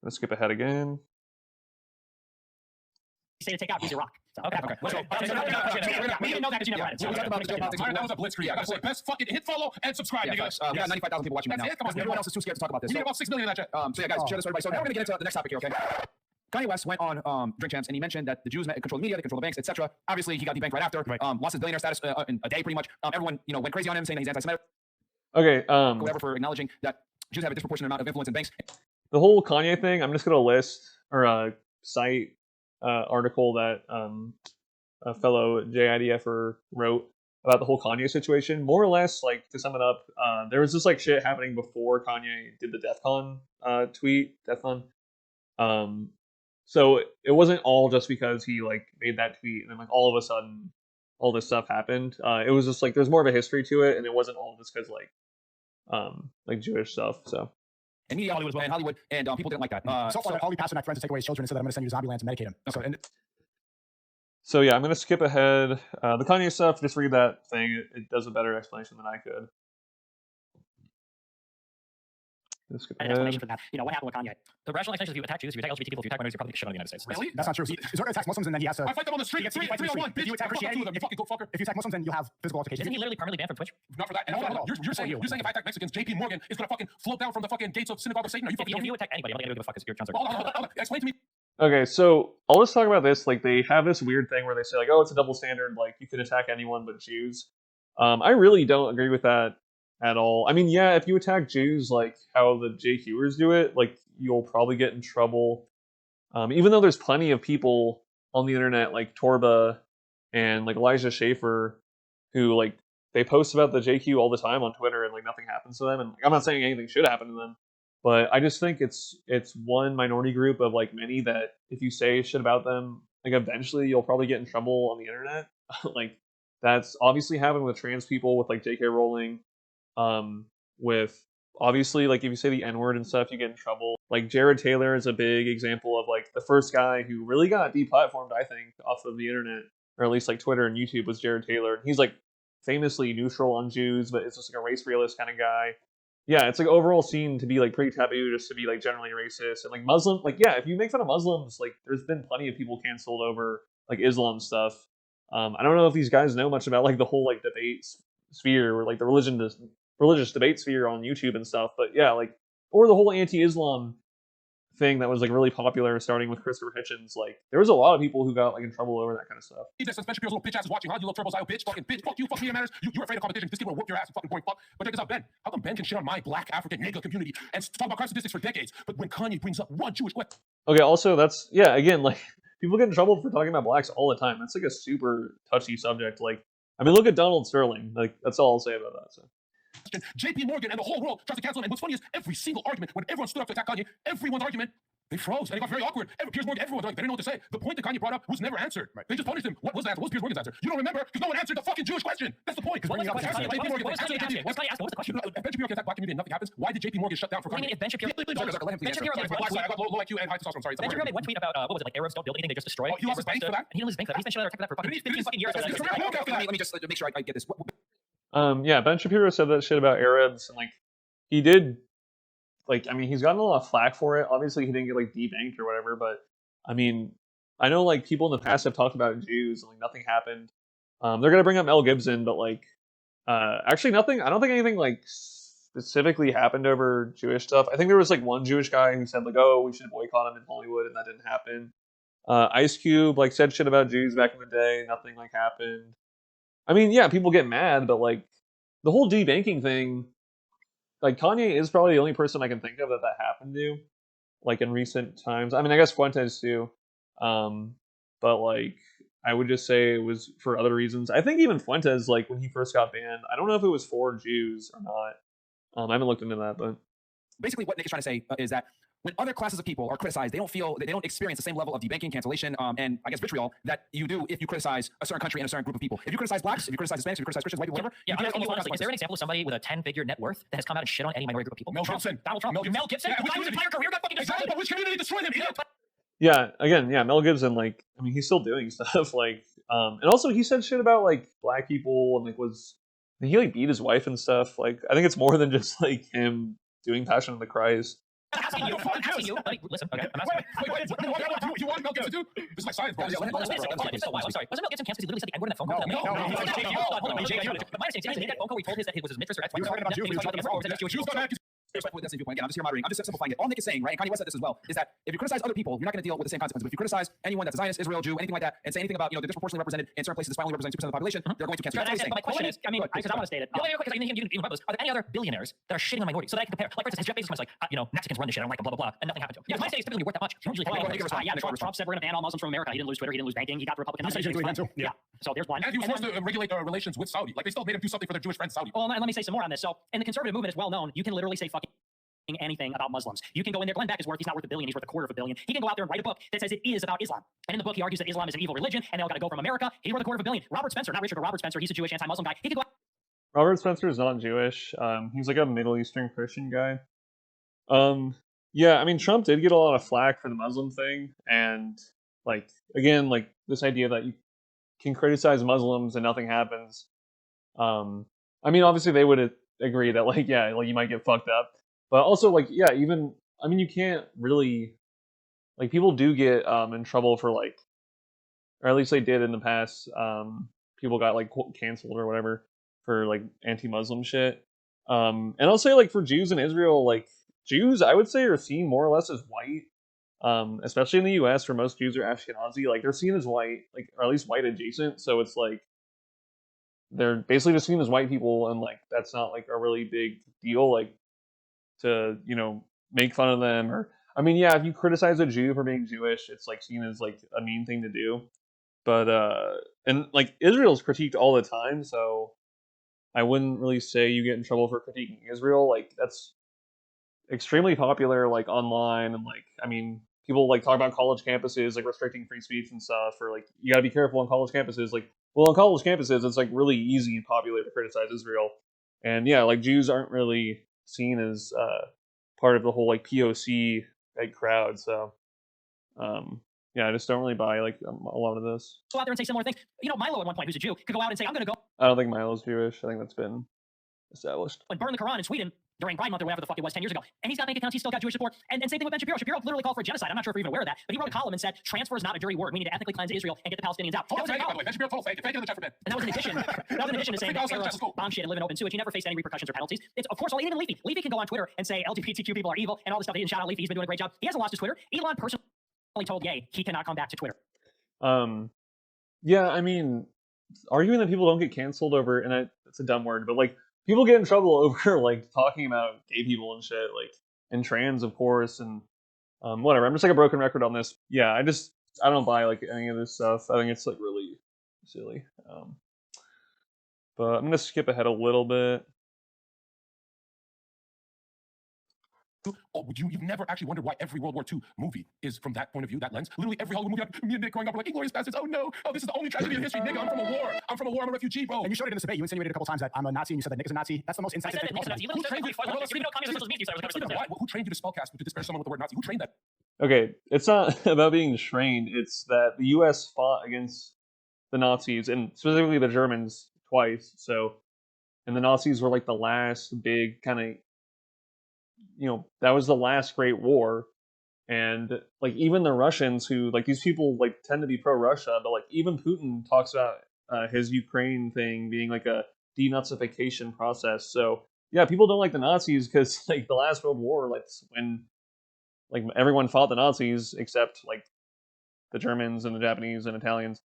Let's skip ahead again. say to take out? Use your rock. So, okay. We didn't know that because you never read it. We talked about the geopolitics. That was a blitzkrieg. I gotta say, best fucking hit follow and subscribe, nigga. We got 95,000 people watching right now. That's it. Come on, everyone else is too scared to talk about this. We need about 6 million in that chat. So yeah, guys, share this with everybody. So now we're gonna get into the next topic here, okay? Kanye West went on Drink Champs and he mentioned that the Jews control the media, they control the banks, etc. Obviously, he got debanked right after. Right. Lost his billionaire status in a day, pretty much. Everyone, went crazy on him, saying that he's anti-Semitic. Okay. Whatever, for acknowledging that Jews have a disproportionate amount of influence in banks. The whole Kanye thing, I'm just gonna list or cite article that a fellow JIDFer wrote about the whole Kanye situation. More or less, like to sum it up, there was this like shit happening before Kanye did the DEFCON tweet. DEFCON. So it wasn't all just because he like made that tweet and then like all of a sudden all this stuff happened. It was just like there's more of a history to it, and it wasn't all just because like Jewish stuff. So. And media Hollywood as well, and Hollywood, and people didn't like that. So Harley Pasternak threatens to take away his children and said that I'm going to send you to Zombieland to medicate him. Okay. So yeah, I'm going to skip ahead. The Kanye stuff, just read that thing. It does a better explanation than I could. Let's skip An ahead. explanation for that. What happened with Kanye? The rational explanation is if you attack Jews, if you attack LGBT people, if you attack minorities, you're probably shit on the United States. Really? That's not true. He's going to attack Muslims and then he has to. I fight them on the street. 3-on-1, bitch. If you attack Christianity, you fucking go fucker. If you attack Muslims, then you'll have physical altercations. Isn't he literally permanently banned from Twitch? Not for that. And you're saying if I attack Mexicans, JP Morgan is gonna fucking float down from the fucking gates of synagogue of Satan? Are you fucking If you attack anybody, I'm not gonna give a fuck because your chance are. Hold on. Explain to me. Okay, so I'll just talk about this. Like they have this weird thing where they say like, oh, it's a double standard. Like you can attack anyone but Jews. I really don't agree with that at all. I mean, yeah, if you attack Jews like how the JQers do it, like you'll probably get in trouble. Even though there's plenty of people on the internet like Torba and like Elijah Schaefer who like they post about the JQ all the time on Twitter and like nothing happens to them. And like, I'm not saying anything should happen to them, but I just think it's one minority group of like many that if you say shit about them, like eventually you'll probably get in trouble on the internet. Like that's obviously happened with trans people, with like J.K. Rowling, with obviously like if you say the N-word and stuff, you get in trouble. Like Jared Taylor is a big example of like the first guy who really got deplatformed, I think, off of the internet, or at least like Twitter and YouTube, was Jared Taylor. And he's like famously neutral on Jews, but it's just like a race realist kind of guy. yeah, it's like overall seen to be like pretty taboo, just to be like generally racist and like Muslim. Like, yeah, if you make fun of Muslims, like there's been plenty of people canceled over like Islam stuff. I don't know if these guys know much about like the whole like debate sphere or like the religious debate sphere on YouTube and stuff, but yeah, like or the whole anti-Islam thing that was like really popular, starting with Christopher Hitchens. Like there was a lot of people who got like in trouble over that kind of stuff. This special little bitch ass is watching, huh? You little turbo bitch, fucking bitch, fuck you, fuck me, it matters. You're afraid of competition. This kid will whoop your ass, you fucking boy, fuck. But check this out, Ben. How come Ben can shit on my black African nigga community and talk about crime statistics for decades, but when Kanye brings up one Jewish question, Okay, also that's yeah, again, like people get in trouble for talking about blacks all the time. That's like a super touchy subject. Like, I mean, look at Donald Sterling. Like, that's all I'll say about that. So. JP Morgan and the whole world tries to cancel him. And what's funny is every single argument, when everyone stood up to attack Kanye, everyone's argument, they froze and it got very awkward. Piers Morgan, everyone, like, they didn't know what to say. The point that Kanye brought up was never answered. Right. They just punished him. What was the answer? What was Piers Morgan's answer? You don't remember because no one answered the fucking Jewish question. That's the point. What was the question? If Ben Shapiro can attack black community and nothing happens, why did JP Morgan shut down for Kanye? If Ben Shapiro, Let him please answer. I got low IQ and high testosterone. Sorry. Ben Shapiro made one tweet about what was it, like Arabs don't build anything, they just destroy. Oh, he lost his bank for that? He didn't lose his bank for that. He's been shut out of that for fucking 15 fucking years. Let me just make sure I get this. Yeah, Ben Shapiro said that shit about Arabs, and like he did, like I mean he's gotten a lot of flack for it. Obviously he didn't get like debanked or whatever, but I mean I know like people in the past have talked about Jews and like nothing happened. They're gonna bring up Mel Gibson, but like actually nothing. I don't think anything like specifically happened over Jewish stuff. I think there was like one Jewish guy who said like, oh, we should boycott him in Hollywood, and that didn't happen. Ice Cube like said shit about Jews back in the day. Nothing like happened. I mean, yeah, people get mad, but like the whole debanking thing, like Kanye is probably the only person I can think of that happened to, like in recent times. I mean, I guess Fuentes too, but like I would just say it was for other reasons. I think even Fuentes, like when he first got banned, I don't know if it was for Jews or not. I haven't looked into that, but basically what Nick is trying to say is that when other classes of people are criticized, they don't experience the same level of debanking, cancellation, and I guess vitriol that you do if you criticize a certain country and a certain group of people. If you criticize blacks, if you criticize Hispanics, if you criticize Christians, white people, whatever. Yeah, honestly, is there an example of somebody with a 10-figure net worth that has come out and shit on any minority group of people? Mel Gibson. Donald Trump. Mel Gibson? Yeah, Whose entire career got fucking destroyed? Exactly, but which community destroyed him? yeah, again, yeah, Mel Gibson, like I mean, he's still doing stuff, like, and also he said shit about like black people and like he like beat his wife and stuff. Like, I think it's more than just like him doing Passion of the Christ. I'm asking you. Listen, okay, I'm asking you. You want Mel Gibson too? This is like science, bro. I'm sorry. Wasn't Mel Gibson canceled? He literally said the N-word in that phone call? No. Hold on. But my understanding is he made that phone call where he told his that it was his mistress or ex-wife. That's the viewpoint. Again, I'm just here moderating. I'm just simplifying it. All Nick is saying, right, and Kanye West said this as well, is that if you criticize other people, you're not going to deal with the same consequences. But if you criticize anyone that's a Zionist, Israel, Jew, anything like that, and say anything about, they're disproportionately represented in certain places, despite only representing 2% of the population, they're going to cancel. But my question is, I mean, because I want to state it. Because you can remember this. Are there any other billionaires that are shitting on minorities so that I can compare? Like, for instance, Jeff Bezos was like, Mexicans run this shit, I don't like them, blah, blah, blah, and nothing happened to him. Yeah, my state is typically worth that much. Usually, Trump said we're going to ban all Muslims from America. He didn't lose Twitter, he didn't lose banking, he got the Republican nomination. Yeah. So there's one. And he was forced to regulate relations with Saudi. Like, they still made him do something for their Jewish friends, Saudi. Well, and let me say some more on this. So, in the conservative movement, it's well known, you can literally say fucking anything about Muslims. You can go in there. Glenn Beck is worth, he's not worth $1 billion, he's worth $250 million. He can go out there and write a book that says it is about Islam. And in the book, he argues that Islam is an evil religion and they all got to go from America. He's worth $250 million. Robert Spencer, not Richard, but Robert Spencer, he's a Jewish anti-Muslim guy. He could go out. Robert Spencer is not Jewish. He's like a Middle Eastern Christian guy. Yeah, I mean, Trump did get a lot of flack for the Muslim thing. And, like, again, like, this idea that you can criticize Muslims and nothing happens. I mean, obviously they would agree that, like, yeah, like, you might get fucked up. But also, like, yeah, even, I mean, you can't really, like, people do get in trouble for, like, or at least they did in the past. People got, like, canceled or whatever for, like, anti-Muslim shit. And I'll say, like, for Jews in Israel, like, Jews, I would say, are seen more or less as white. Especially in the U.S., where most Jews are Ashkenazi. Like, they're seen as white, like, or at least white adjacent. So it's, like, they're basically just seen as white people, and, like, that's not, like, a really big deal, like, to, make fun of them. Or, I mean, yeah, if you criticize a Jew for being Jewish, it's, like, seen as, like, a mean thing to do. But, and, like, Israel's critiqued all the time, so I wouldn't really say you get in trouble for critiquing Israel. Like, that's extremely popular, like, online, and, like, I mean, people, like, talk about college campuses, like, restricting free speech and stuff, or, like, you gotta be careful on college campuses. Like, well, on college campuses, it's, like, really easy and popular to criticize Israel. And, yeah, like, Jews aren't really seen as part of the whole, like, POC, like, crowd, so, yeah, I just don't really buy, like, a lot of this. Go out there and say similar things. Milo at one point, who's a Jew, could go out and say, I'm going to go I don't think Milo's Jewish. I think that's been established. and burn the Quran in Sweden. during Pride Month or whatever the fuck it was 10 years ago. And he's got bank accounts, he's still got Jewish support. And same thing with Ben Shapiro. Shapiro literally called for genocide. I'm not sure if you're even aware of that, but he wrote a column and said, transfer is not a dirty word. We need to ethnically cleanse Israel and get the Palestinians out. Total fake, by the way. Ben Shapiro, total fake. Fake in the chat for Ben. And that was in addition, to saying that terrorists bomb shit and live in open sewage. He never faced any repercussions or penalties. It's, of course, all, even Leafy. Leafy can go on Twitter and say LGBTQ people are evil and all this stuff. He didn't shout out Leafy. He's been doing a great job. He hasn't lost his Twitter. Elon personally told Ye he cannot come back to Twitter. Yeah, I mean, arguing that people don't get canceled over, and it's a dumb word, but like people get in trouble over like talking about gay people and shit, like, and trans, of course, and whatever. I'm just like a broken record on this. Yeah, I don't buy like any of this stuff. I think it's like really silly. But I'm gonna skip ahead a little bit. Oh, you've never actually wondered why every World War II movie is from that point of view, that lens? Literally every Hollywood movie, me and Nick growing up, we're like, Inglourious Basterds, oh no, oh, this is the only tragedy in history, nigga, I'm from a war, I'm a refugee, bro. And you showed it in this debate. You insinuated a couple times that I'm a Nazi, and you said that Nick is a Nazi. That's the most insensitive thing. Who trained you to spellcast to disparage someone with the word Nazi? Who trained that? Okay, it's not about being trained. It's that the U.S. fought against the Nazis, and specifically the Germans, twice. So, and the Nazis were like the last big kind of, that was the last great war. And like even the Russians, who like these people like tend to be pro-Russia, but like even Putin talks about his Ukraine thing being like a denazification process. So yeah, people don't like the Nazis because like the last World War, like when like everyone fought the Nazis except like the Germans and the Japanese and Italians.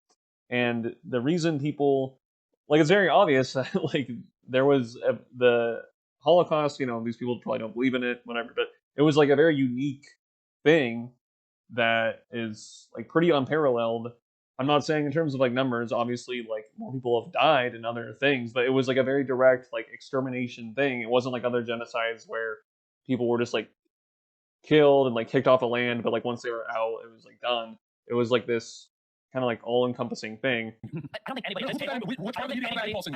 And the reason people like, it's very obvious that like there was the Holocaust. These people probably don't believe in it, whatever, but it was like a very unique thing that is like pretty unparalleled. I'm not saying in terms of like numbers, obviously like more people have died and other things, but it was like a very direct like extermination thing. It wasn't like other genocides where people were just like killed and like kicked off a land, but like once they were out, it was like done. It was like this kind of like all-encompassing thing. I don't think anybody. I don't think anybody that's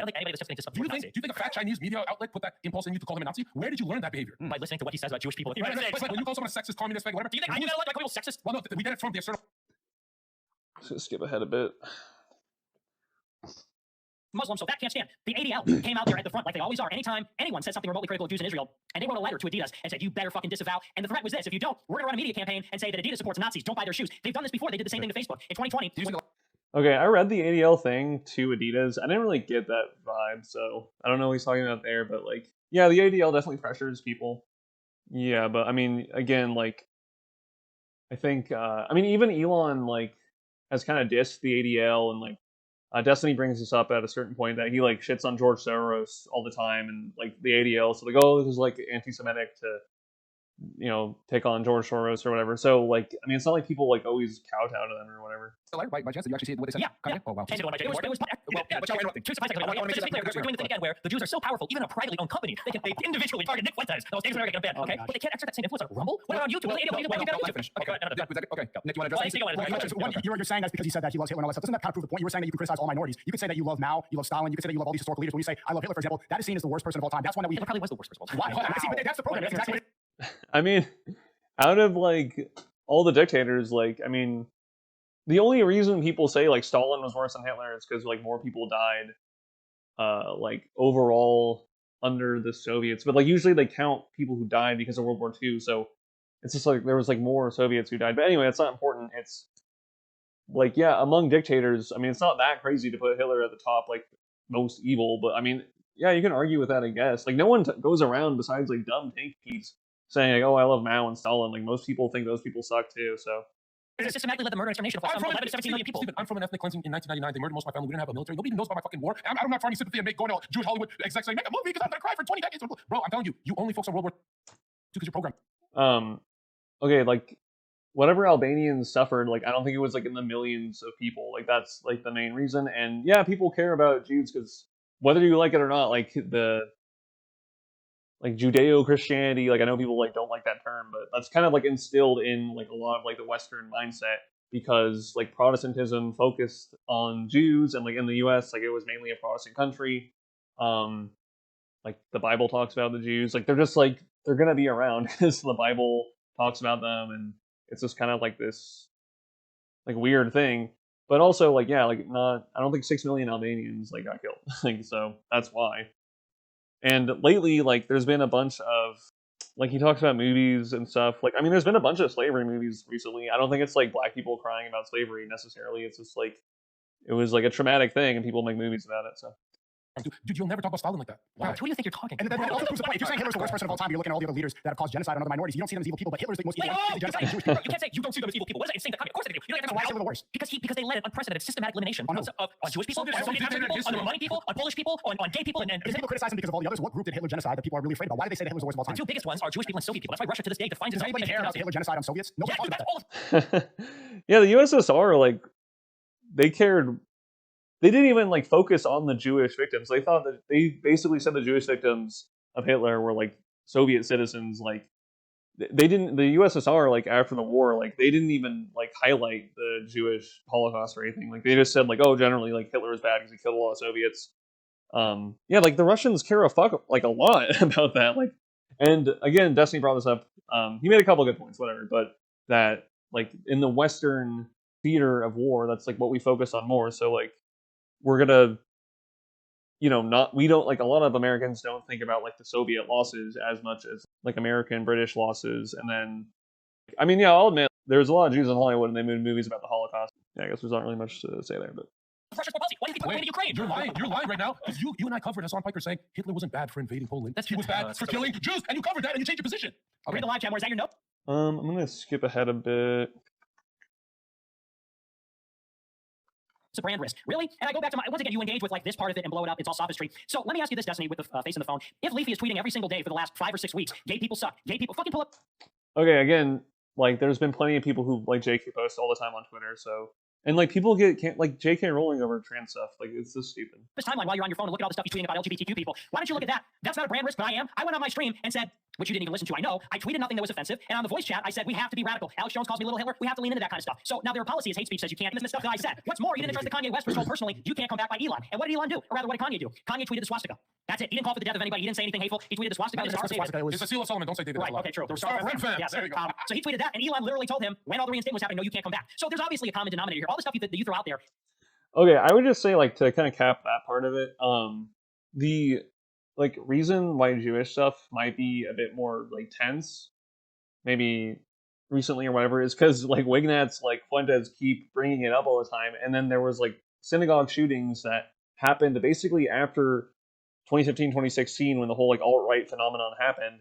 listening to something. Do you think a fat Chinese media outlet put that impulse in you to call him a Nazi? Where did you learn that behavior? By listening to what he says about Jewish people. When you call someone a sexist, communist, whatever. Do you think I knew that? Like people sexist? Well, no, we get it from the external. Let's skip ahead a bit. Muslims, so that can't stand. The ADL came out there at the front like they always are. Anytime anyone said something remotely critical of Jews in Israel, and they wrote a letter to Adidas and said, you better fucking disavow. And the threat was this: if you don't, we're gonna run a media campaign and say that Adidas supports Nazis. Don't buy their shoes. They've done this before. They did the same thing to Facebook in 2020. Okay, I read the ADL thing to Adidas. I didn't really get that vibe, so I don't know what he's talking about there, but like, yeah, the ADL definitely pressures people. Yeah, but I mean, again, like, I think, even Elon, like, has kind of dissed the ADL, and like, Destiny brings this up at a certain point that he like shits on George Soros all the time, and like the ADL, so like, oh, this is like anti-Semitic to, take on George Soros or whatever. So like, I mean, it's not like people like always kowtow to them or whatever. By chance, did you actually see what they said? Yeah. Oh, wow. We're doing the thing again where the Jews are so powerful, even a privately owned company, they can individually target Nick Fuentes, the most famous American band, okay? But they can't exert that same influence on Rumble. What about on YouTube? Okay, Nick, you want to address You're saying that's because he said that he loves Hitler and all that stuff. Doesn't that kind of prove the point? You were saying that you can criticize all minorities. You could say that you love Mao, you love Stalin, you could say that you love all these historical leaders. When you say I love Hitler, for example, that is seen as the worst person of all time. That's one that we. Hitler probably was the worst person of all time. Why? See, but that's the program. That's exactly. I mean, out of like all the dictators, like, I mean, the only reason people say like Stalin was worse than Hitler is because like more people died, like overall under the Soviets. But like usually they count people who died because of World War II. So it's just like there was like more Soviets who died. But anyway, it's not important. It's like, yeah, among dictators, I mean, it's not that crazy to put Hitler at the top, like most evil. But I mean, yeah, you can argue with that, I guess. Like no one goes around besides like dumb tankies saying like, oh, I love Mao and Stalin. Like most people think those people suck too. So. It's systematically led the murder and extermination of 11 to 17 million people. Stephen, I'm from an ethnic cleansing in 1999. They murdered most of my family. We didn't have a military. Nobody even knows about my fucking war. I'm not trying to sympathy and make going to Jewish Hollywood execs saying, make a movie because I'm going to cry for 20 decades. Bro, I'm telling you, you only focus on World War II because you're programmed. Okay, like, whatever Albanians suffered, like, I don't think it was, like, in the millions of people. Like, that's, like, the main reason. And, yeah, people care about Jews because whether you like it or not, like, like Judeo-Christianity, like I know people like don't like that term, but that's kind of like instilled in like a lot of like the Western mindset because like Protestantism focused on Jews, and like in the US, like it was mainly a Protestant country. Like the Bible talks about the Jews, like they're just like they're gonna be around because the Bible talks about them, and it's just kind of like this like weird thing. But also like, yeah, like I don't think 6 million Albanians like got killed. Like so that's why. And lately, like, there's been a bunch of, like, he talks about movies and stuff. Like, I mean, there's been a bunch of slavery movies recently. I don't think it's like black people crying about slavery necessarily. It's just like it was like a traumatic thing, and people make movies about it. So Dude, you'll never talk about Stalin like that. Why? Who do you think you're talking? And then it also proves the point. If you're saying Hitler's the worst person of all time, you're looking at all the other leaders that have caused genocide on other minorities. You don't see them as evil people, but Hitler's the most evil genocide of Jewish people. You can't say you don't see them as evil people. What is it? Insane. Of course they do. You don't have to Why is Hitler the worst? because they led an unprecedented systematic elimination On who? of Jewish people, So on did Soviet people, on Romani people, on Polish people, on gay people, and If people criticize him because of all the others, what group did Hitler genocide that people are really afraid about? Why do they say that Hitler's the worst of all the time? two biggest ones are Jewish people and Soviet people. That's why Russia to this day defines Does itself. anybody care about the Hitler genocide on Soviets? Nobody Yeah, talks dude, about that's that. all. yeah, the USSR, like, they cared. They didn't even like focus on the Jewish victims. They thought that they basically said the Jewish victims of Hitler were like Soviet citizens. Like, they didn't. The USSR, like, after the war, like, they didn't even like highlight the Jewish Holocaust or anything. Like, they just said like, oh, generally, like, Hitler was bad because he killed a lot of Soviets. Yeah, like, the Russians care a lot about that. Like, and again, Destiny brought this up. He made a couple of good points, whatever, but that, like, in the Western theater of war, that's like what we focus on more. So, like, we're gonna, we don't, like, a lot of Americans don't think about like the Soviet losses as much as like American British losses. And then, I mean, yeah, I'll admit there's a lot of Jews in Hollywood and they made movies about the Holocaust. Yeah, I guess there's not really much to say there, but Russia's more policy. Why do you think we're in Ukraine? You're lying right now. Because you and I covered Hassan Piker saying Hitler wasn't bad for invading Poland. He was bad for killing Jews, and you covered that and you changed your position. Read the live chat. Is that your note? I'm gonna skip ahead a bit. It's a brand risk. Really? And I go back to once again, you engage with like this part of it and blow it up. It's all sophistry. So let me ask you this, Destiny, with the face in the phone. If Leafy is tweeting every single day for the last 5 or 6 weeks, gay people suck. Gay people fucking pull up. Okay, again, like, there's been plenty of people who like JK post all the time on Twitter. So, and like, people can't like JK rolling over trans stuff. Like, it's just stupid. This timeline while you're on your phone and look at all the stuff he's tweeting about LGBTQ people. Why don't you look at that? That's not a brand risk, but I am. I went on my stream and said, which you didn't even listen to, I know. I tweeted nothing that was offensive, and on the voice chat, I said we have to be radical. Alex Jones calls me Little Hitler. We have to lean into that kind of stuff. So now their policy is hate speech says you can't. This is stuff that I said. What's more, you didn't trust the Kanye West result personally. You can't come back by Elon. And what did Elon do? Or rather, what did Kanye do? Kanye tweeted the swastika. That's it. He didn't call for the death of anybody. He didn't say anything hateful. He tweeted the swastika. It's a seal of Solomon. Don't say David. Right. Okay. True. Red fan. Yes. There you go. So he tweeted that, and Elon literally told him when all the reinstatement was happening, no, you can't come back. So there's obviously a common denominator here. All the stuff that you throw out there. Okay, I would just say, like, to kind of cap that part of it, the like reason why Jewish stuff might be a bit more like tense, maybe recently or whatever, is because like Wignats, like Fuentes, keep bringing it up all the time, and then there was like synagogue shootings that happened basically after 2015, 2016, when the whole like alt-right phenomenon happened.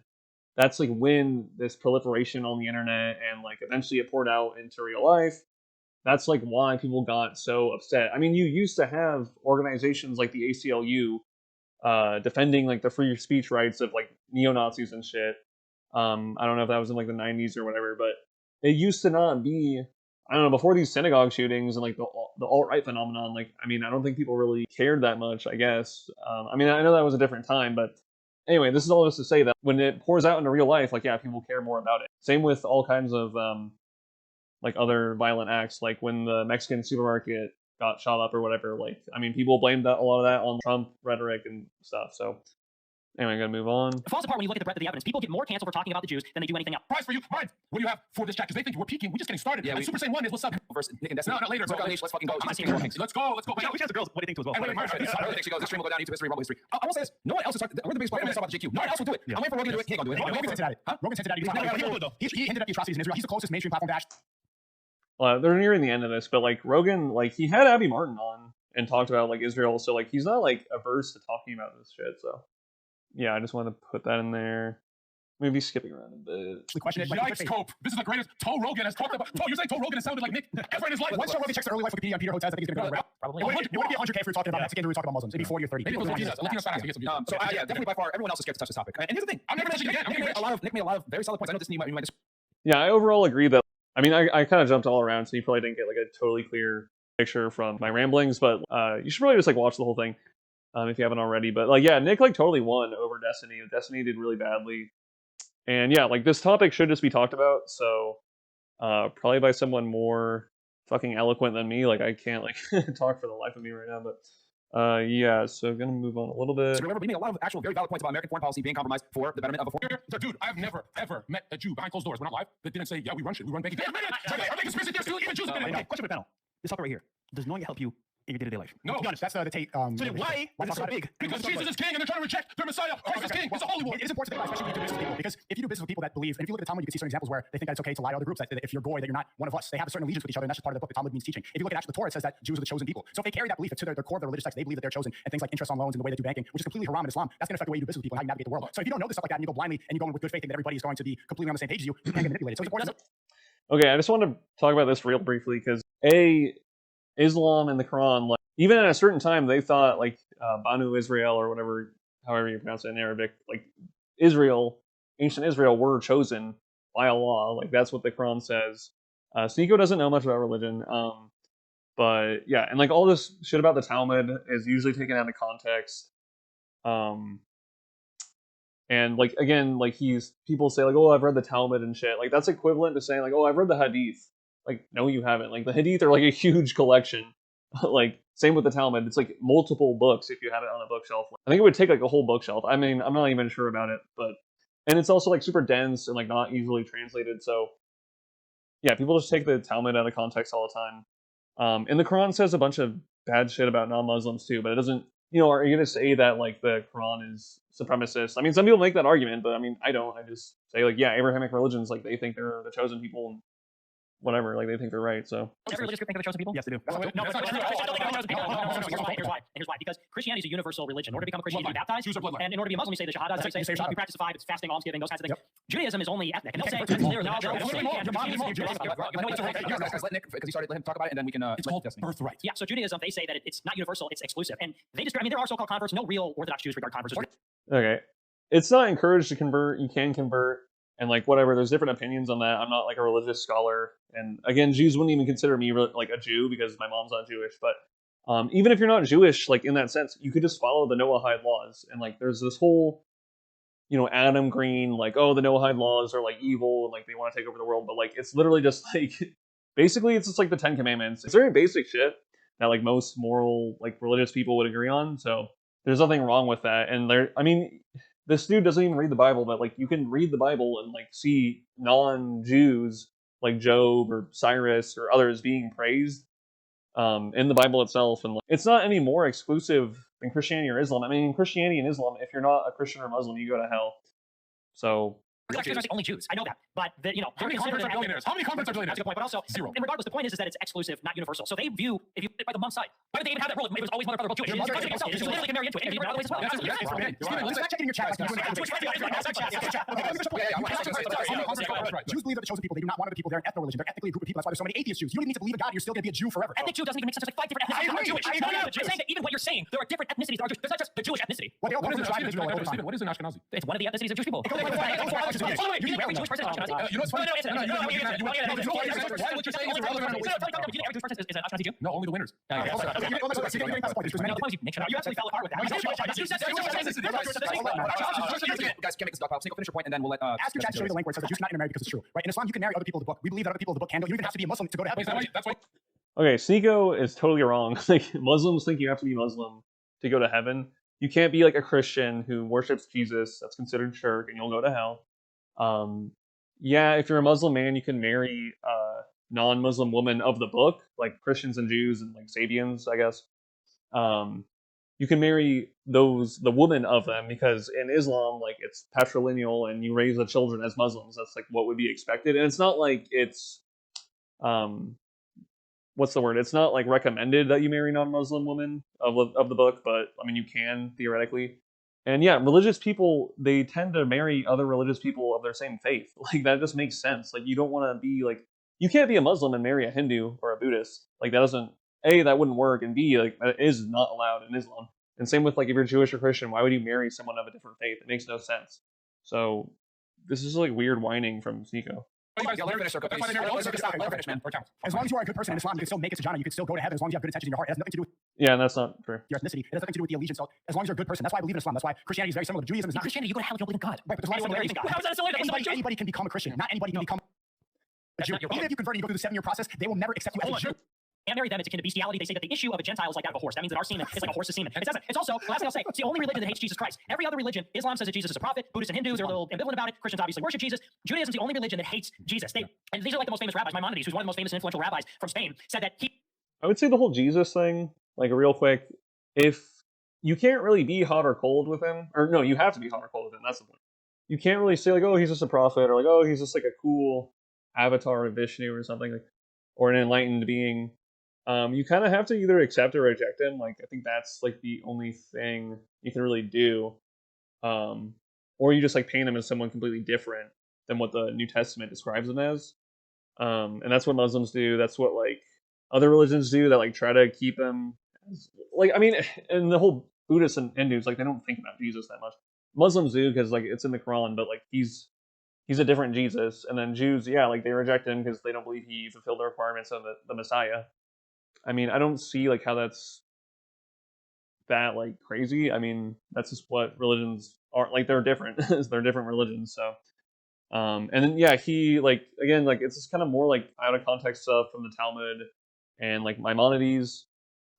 That's like when this proliferation on the internet and like eventually it poured out into real life. That's like why people got so upset. I mean, you used to have organizations like the ACLU defending like the free speech rights of like neo-Nazis and shit. I don't know if that was in like the 90s or whatever, but it used to not be, I don't know, before these synagogue shootings and like the alt-right phenomenon. Like, I mean, I don't think people really cared that much, I guess. I mean, I know that was a different time, but anyway, this is all just to say that when it pours out into real life, like, yeah, people care more about it. Same with all kinds of like other violent acts, like when the Mexican supermarket got shot up or whatever. Like, I mean, people blamed a lot of that on Trump rhetoric and stuff. So anyway, I'm gonna move on. It falls apart when you look at the breadth of the evidence. People get more canceled for talking about the Jews than they do anything else. Prize for you. Mine. What do you have for this chat? Because they think we're peaking. We're just getting started. Yeah, Super Saiyan 1 is what's up. Versus Nick and Destiny. No, later. Let's fucking go. Let's go. Wait, we can ask the girls what do you think too as well. I really think she goes. This stream will go down into history, rumble history. I will say this. No one else is talking. We're the biggest player about the JQ. No one else will do it. I'm waiting for Rogan to do it. He ain't gonna do it. Rogan's hinted at it. Rogan's hinted at it. He hinted at the atrocities in Israel. He's the closest mainstream platform dash. They're nearing the end of this, but like Rogan, like he had Abby Martin on and talked about like Israel, so like he's not like averse to talking about this shit. So yeah, I just wanted to put that in there. Maybe skipping around a bit. The question is, yikes, Cope. This is the greatest. Toe Rogan has talked about. You're saying Toe Rogan has sounded like Nick ever in his life. Once Joe Rogan checks the early life Wikipedia on Peter Hotez, I think he's going to go to Probably. It wouldn't be 100K for talking about Mexican, we talking about Muslims. It'd be 40 or 30. Maybe Latinas fast to get some views. So yeah, definitely by far, everyone else is scared to touch this topic. And here's the thing. I'm never mentioning it again. Nick made a lot of very solid points. I know this you might Yeah, I overall agree that, I mean, I kind of jumped all around, so you probably didn't get like a totally clear picture from my ramblings, but you should probably just like watch the whole thing if you haven't already. But like, yeah, Nick like totally won over Destiny. Destiny did really badly. And yeah, like this topic should just be talked about, so probably by someone more fucking eloquent than me. Like I can't like talk for the life of me right now, but yeah, so gonna move on a little bit. So remember, we made a lot of actual very valid points about American foreign policy being compromised for the betterment of a foreign. Dude, I've never ever met a Jew behind closed doors. We're not live. That didn't say, yeah, we run shit. We run banking. Are they conspiracy theories? Even Jews have been in it. Question for the panel. This topic right here. Does knowing it help you You did it election. No. To be honest, that's the Tate. So then why is it so big? Because Jesus is king and they're trying to reject their Messiah. Christ is king. It's a holy war. It is important to think about, especially when you do business with people, because if you do business with people that believe, and if you look at the Talmud, you can see certain examples where they think that it's okay to lie to other groups, that if you're goy, that you're not one of us. They have a certain allegiance with each other, and that's just part of the book the Talmud means teaching. If you look at actually the Torah, it says that Jews are the chosen people. So if they carry that belief to their core of their religious text, they believe that they're chosen, and things like interest on loans and the way they do banking, which is completely haram in Islam, that's going to affect the way you do business with people and how you navigate the world. So if you don't know this stuff like that and you go blindly and you go in with good faith thinking that everybody is going to be completely on the same page as you can't get manipulated. So it's important. Okay, I just want to talk about this real briefly because Islam and the Quran, like even at a certain time, they thought like Banu Israel or whatever, however you pronounce it in Arabic, like Israel, ancient Israel, were chosen by Allah. Like that's what the Quran says. Sneeko doesn't know much about religion, but yeah, and like all this shit about the Talmud is usually taken out of context. And like again, like people say like, oh, I've read the Talmud and shit. Like that's equivalent to saying like, oh, I've read the Hadith. Like no, you haven't. Like the Hadith are like a huge collection. Like same with the Talmud. It's like multiple books if you have it on a bookshelf. I think it would take like a whole bookshelf. I mean, I'm not even sure about it, but and it's also like super dense and like not easily translated. So yeah, people just take the Talmud out of context all the time. And the Quran says a bunch of bad shit about non-Muslims too, but it doesn't. You know, are you going to say that like the Quran is supremacist? I mean, some people make that argument, but I mean, I don't. I just say like, yeah, Abrahamic religions, like they think they're the chosen people and whatever, like they think they're right. So does every religious group think they're the chosen people? Yes, they do. No, that's not true. I don't think they're the chosen people. No, here's why. Here's why. Because Christianity is a universal religion. In order to become a Christian, you have to be baptized. And in order to be a Muslim, you say the Shahada. You practice the 5. It's fasting, almsgiving, those kinds of things. Judaism is only ethnic. And they'll say because he started letting him talk about it, and then we can. It's called birthright. Yeah. So Judaism, they say that it's not universal, it's exclusive, and they describe. I mean, there are so-called converts. No real Orthodox Jews regard converts. Okay, it's not encouraged to convert. You can convert, and like whatever. There's different opinions on that. I'm not like a religious scholar, and again, Jews wouldn't even consider me like a Jew because my mom's not Jewish. But even if you're not Jewish, like in that sense, you could just follow the Noahide laws, and like there's this whole. You know, Adam Green, like, oh, the Noahide laws are like evil and like they want to take over the world, but like it's literally just like basically it's just like the 10 Commandments. It's very basic shit that like most moral, like religious people would agree on. So there's nothing wrong with that. And I mean, this dude doesn't even read the Bible, but like you can read the Bible and like see non-Jews like Job or Cyrus or others being praised in the Bible itself. And like, it's not any more exclusive than Christianity or Islam. I mean, in Christianity and Islam, if you're not a Christian or Muslim, you go to hell. So Christians are the only Jews. I know that, but you know, how many converts are billionaires? How many converts are billionaires? That's a good point. But also, zero. And regardless, the point is that it's exclusive, not universal. So they view if you by the mom's side. Why did they even have that rule? It was always mother, father, both Jewish. You literally can marry into it. And you as well. Let's fact check in your chat. Jews believe they're the chosen people. They do not want other people. They're an ethno religion. They're ethnically a group of people. That's why there's so many atheist Jews. You don't need to believe in God. You're still going to be a Jew forever. Ethnic Jew doesn't even make sense. There's like 5 different ethnicities. I'm saying that even what you're saying, there are different ethnicities. There's not just the Jewish ethnicity. What is an Ashkenazi? It's one of the ethnicities of Jewish people. Jewish person is Ashkenazi. You know what's funny? What you're saying is irrelevant. Every Jewish person is an Ashkenazi Jew? No, only the winners. You actually fell apart with that. Guys, can't make this dog pile. Single finish your point, and then we'll let. Ask your chat to show you the link where it says that Jews cannot intermarry because it's true. Right? In Islam, you can marry other people of the book. We believe that other people of the book can. You even have to be a Muslim to go to heaven. That's why. okay, Sneeko is totally wrong. Like Muslims think you have to be Muslim to go to heaven. You can't be like a Christian who worships Jesus. That's considered shirk, and you'll go to hell. Yeah, if you're a Muslim man, you can marry non-Muslim woman of the book, like Christians and Jews and like Sabians, I guess. You can marry the woman of them because in Islam, like it's patrilineal and you raise the children as Muslims. That's like what would be expected, and it's not like it's what's the word? It's not like recommended that you marry non-Muslim women of the book, but I mean you can theoretically. And yeah, religious people, they tend to marry other religious people of their same faith. Like that just makes sense. Like you don't want to be like you can't be a Muslim and marry a Hindu or a Buddhist. Like that doesn't that wouldn't work, and B, like that is not allowed in Islam. And same with like if you're Jewish or Christian, why would you marry someone of a different faith? It makes no sense. So this is like weird whining from Sneeko. As long as you are a good person in Islam, you can still make it to Jannah. You can still go to heaven as long as you have good intentions in your heart. It has nothing to do with and that's not true. Your ethnicity. It has nothing to do with the allegiance. So as long as you're a good person, that's why I believe in Islam. That's why Christianity is very similar to Judaism. Is not Christianity. You go to hell. You don't believe in God. Right, but there's a lot of similarities in God. How is that similar? Anybody can become a Christian. Not anybody can become a Jew. Even if you convert and you go through the 7-year process, they will never accept you as a Jew. And marry them, it's akin to bestiality. They say that the issue of a Gentile is like that of a horse. That means that our semen is like a horse's semen. It doesn't. It's also, last thing I'll say, it's the only religion that hates Jesus Christ. Every other religion, Islam says that Jesus is a prophet. Buddhists and Hindus are a little ambivalent about it. Christians obviously worship Jesus. Judaism is the only religion that hates Jesus. And these are like the most famous rabbis. Maimonides, who's one of the most famous and influential rabbis from Spain, said that he... I would say the whole Jesus thing like real quick, if you can't really be hot or cold with him, or no, you have to be hot or cold with him. That's the point. You can't really say like, oh, he's just a prophet, or like, oh, he's just like a cool avatar of Vishnu or something, like, or an enlightened being. You kind of have to either accept or reject him. Like, I think that's like the only thing you can really do. Or you just like paint him as someone completely different than what the New Testament describes him as. And that's what Muslims do. That's what like other religions do that like try to keep him as, like, I mean, and the whole Buddhists and Hindus, like, they don't think about Jesus that much. Muslims do because like it's in the Quran, but like he's a different Jesus. And then Jews, yeah, like they reject him because they don't believe he fulfilled the requirements of the Messiah. I mean, I don't see like how that's that like crazy. I mean, that's just what religions are. Like, they're different. They're different religions. So, and then yeah, he like again like it's just kind of more like out of context stuff from the Talmud and like Maimonides.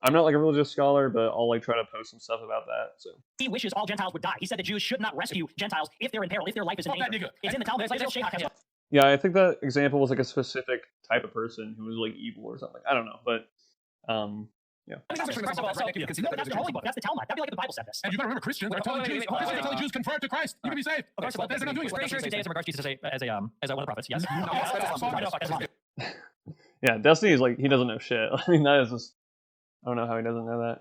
I'm not like a religious scholar, but I'll like try to post some stuff about that. So He wishes all Gentiles would die. He said the Jews should not rescue Gentiles if they're in peril, if their life is in danger. It's in the Talmud. It's like yeah, I think that example was like a specific type of person who was like evil or something. I don't know, but yeah. First of all, that's the holy book. That's the Talmud. That'd be like if the Bible said this. And you gotta remember, Christians are telling Jews, Christians are telling Jews convert to Christ. You can be saved. First of all, They're not doing it. pretty sure Judaism regards Jesus as a one of the prophets. Yes. Yeah, Destiny is like, he doesn't know shit. I mean, that is just, I don't know how he doesn't know that.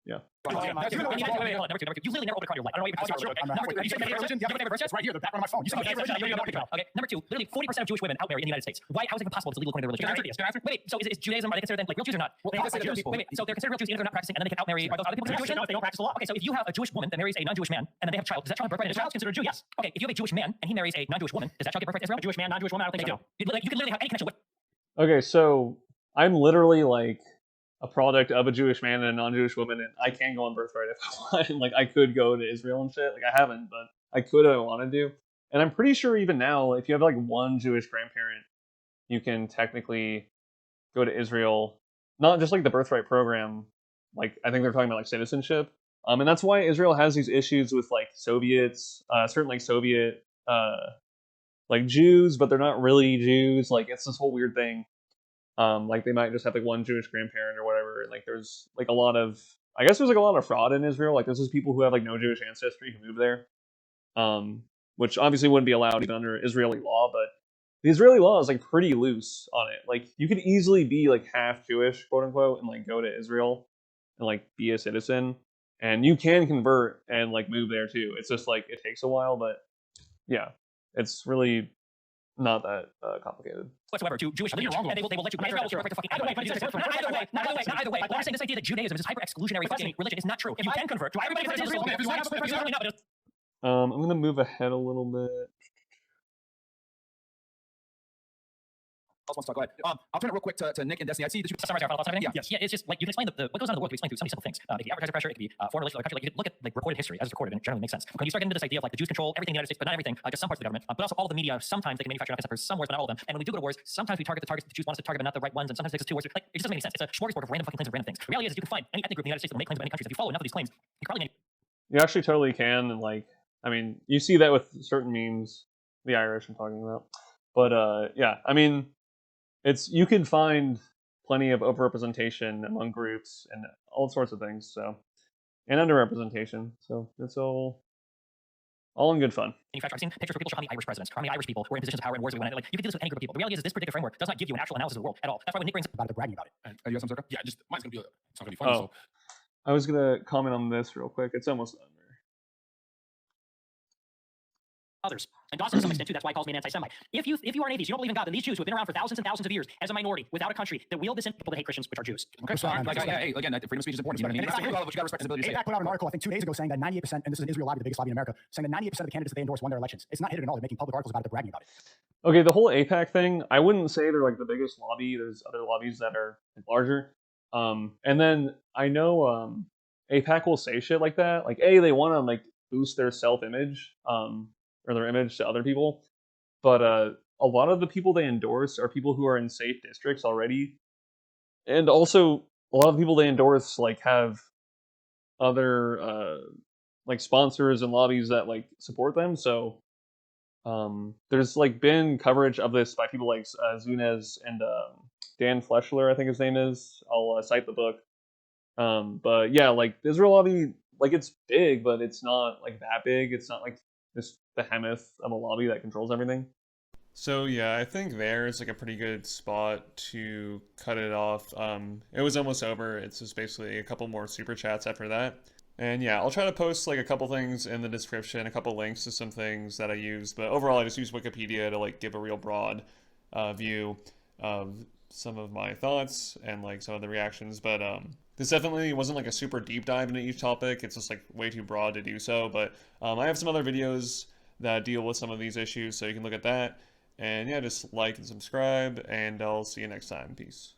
Yeah. You literally never opened a Quran in your life. I don't know what you're talking about. It's right here, the background of my phone. You said Okay, number two, literally 40% of Jewish women outmarry in the United States. Why? How is it possible? It's illegal according to their religion. Wait, so is Judaism, are they considered then like real Jews or not? Well, wait, so they're considered real Jews even if they're not practicing, and then they can outmarry. Are those other people considered Jewish? No, if they don't practice the law. Okay, so if you have a Jewish woman that marries a non-Jewish man, and then they have a child, does that child have birthright? And the child's considered a Jew? Yes. Okay, if you have a Jewish man and he marries a non-Jewish woman, does that child get birthright to Israel? A Jewish man, non-Jewish woman? I don't think so. You can literally have any connection with. Okay, so I'm literally like a product of a Jewish man and a non-Jewish woman, and I can go on birthright if I want. Like, I could go to Israel and shit. Like, I haven't, but I could if I wanted to. And I'm pretty sure even now, if you have like one Jewish grandparent, you can technically go to Israel. Not just like the birthright program. Like, I think they're talking about like citizenship. And that's why Israel has these issues with like Soviets, certain like Soviet like Jews, but they're not really Jews. Like, it's this whole weird thing. Like, they might just have like one Jewish grandparent or whatever. And like, there's like a lot of, I guess there's like a lot of fraud in Israel. Like, there's just people who have like no Jewish ancestry who move there, which obviously wouldn't be allowed even under Israeli law. But the Israeli law is like pretty loose on it. Like, you could easily be like half Jewish, quote unquote, and like go to Israel and like be a citizen. And you can convert and like move there too. It's just like it takes a while, but yeah, it's really not that complicated whatsoever to Jewish people, and they will let you. Either way. I'm saying this idea that Judaism is this hyper exclusionary fucking religion is not true. If you can convert, everybody converts to Israel. I'm gonna move ahead a little bit. Go ahead. I'll turn it real quick to Nick and Destiny. I see that you summarize our thoughts. Yeah, it's just like you can explain what goes on in the world. You explain through so many simple things. It could be advertiser pressure. It could be foreign relations with other countries. Like, you could look at like recorded history as it's recorded, and it generally makes sense. When you start getting into this idea of like the Jews control everything in the United States, but not everything, just some parts of the government, but also all of the media. Sometimes they can manufacture enough for some wars, but not all of them. And when we do go to wars, sometimes we target the targets that the Jews want us to target, but not the right ones. And sometimes it takes us 2 wars. Like, it just doesn't make any sense. It's a smorgasbord of random fucking claims of random things. The reality is, you can find any ethnic group in the United States that will make claims about any countries. If you follow enough of these claims, you can probably. You actually totally can, and like, I mean, you see that with certain memes, the Irish I'm talking about. But yeah, I mean, you can find plenty of overrepresentation among groups and all sorts of things. So, and underrepresentation. So it's all in good fun. In fact, I've seen pictures where people show how many Irish presidents, how many Irish people were in positions of power in wars we went. Like, you can do this with any group of people. The reality is, this predictive framework does not give you an actual analysis of the world at all. That's why when Nick brings about it, bragging about it. You have some circle? Yeah, just mine's gonna be it's not gonna be funny. So I was gonna comment on this real quick. It's almost done. Others. And Dawson to some extent too, that's why he calls me an anti-Semite. If you are an atheist, you don't believe in God, then these Jews who have been around for thousands and thousands of years as a minority without a country that wield this in people that hate Christians, which are Jews. Okay, so hey, again, freedom of speech is important. You know what I mean? You gotta respect his ability to say. AIPAC put out an article, I think 2 days ago, saying that 98%, and this is an Israel lobby, the biggest lobby in America, saying that 98% of the candidates that they endorse won their elections. It's not hidden at all. They're making public articles about it. They're bragging about it. Okay, the whole AIPAC thing, I wouldn't say they're like the biggest lobby. There's other lobbies that are larger. And then I know AIPAC will say shit like that. Like, they want to like boost their self-image, or their image to other people. But a lot of the people they endorse are people who are in safe districts already. And also, a lot of the people they endorse like have other like sponsors and lobbies that like support them. So there's like been coverage of this by people like Zunez and Dan Fleshler, I think his name is. I'll cite the book. But yeah, like the Israel lobby, like it's big, but it's not like that big. It's not like this behemoth of a lobby that controls everything. So yeah, I think there's like a pretty good spot to cut it off. It was almost over. It's just basically a couple more super chats after that. And yeah, I'll try to post like a couple things in the description, a couple links to some things that I used. But overall, I just use Wikipedia to like give a real broad view of some of my thoughts and like some of the reactions. But this definitely wasn't like a super deep dive into each topic. It's just like way too broad to do so. But I have some other videos that deal with some of these issues, so you can look at that. And yeah, just like and subscribe, and I'll see you next time. Peace.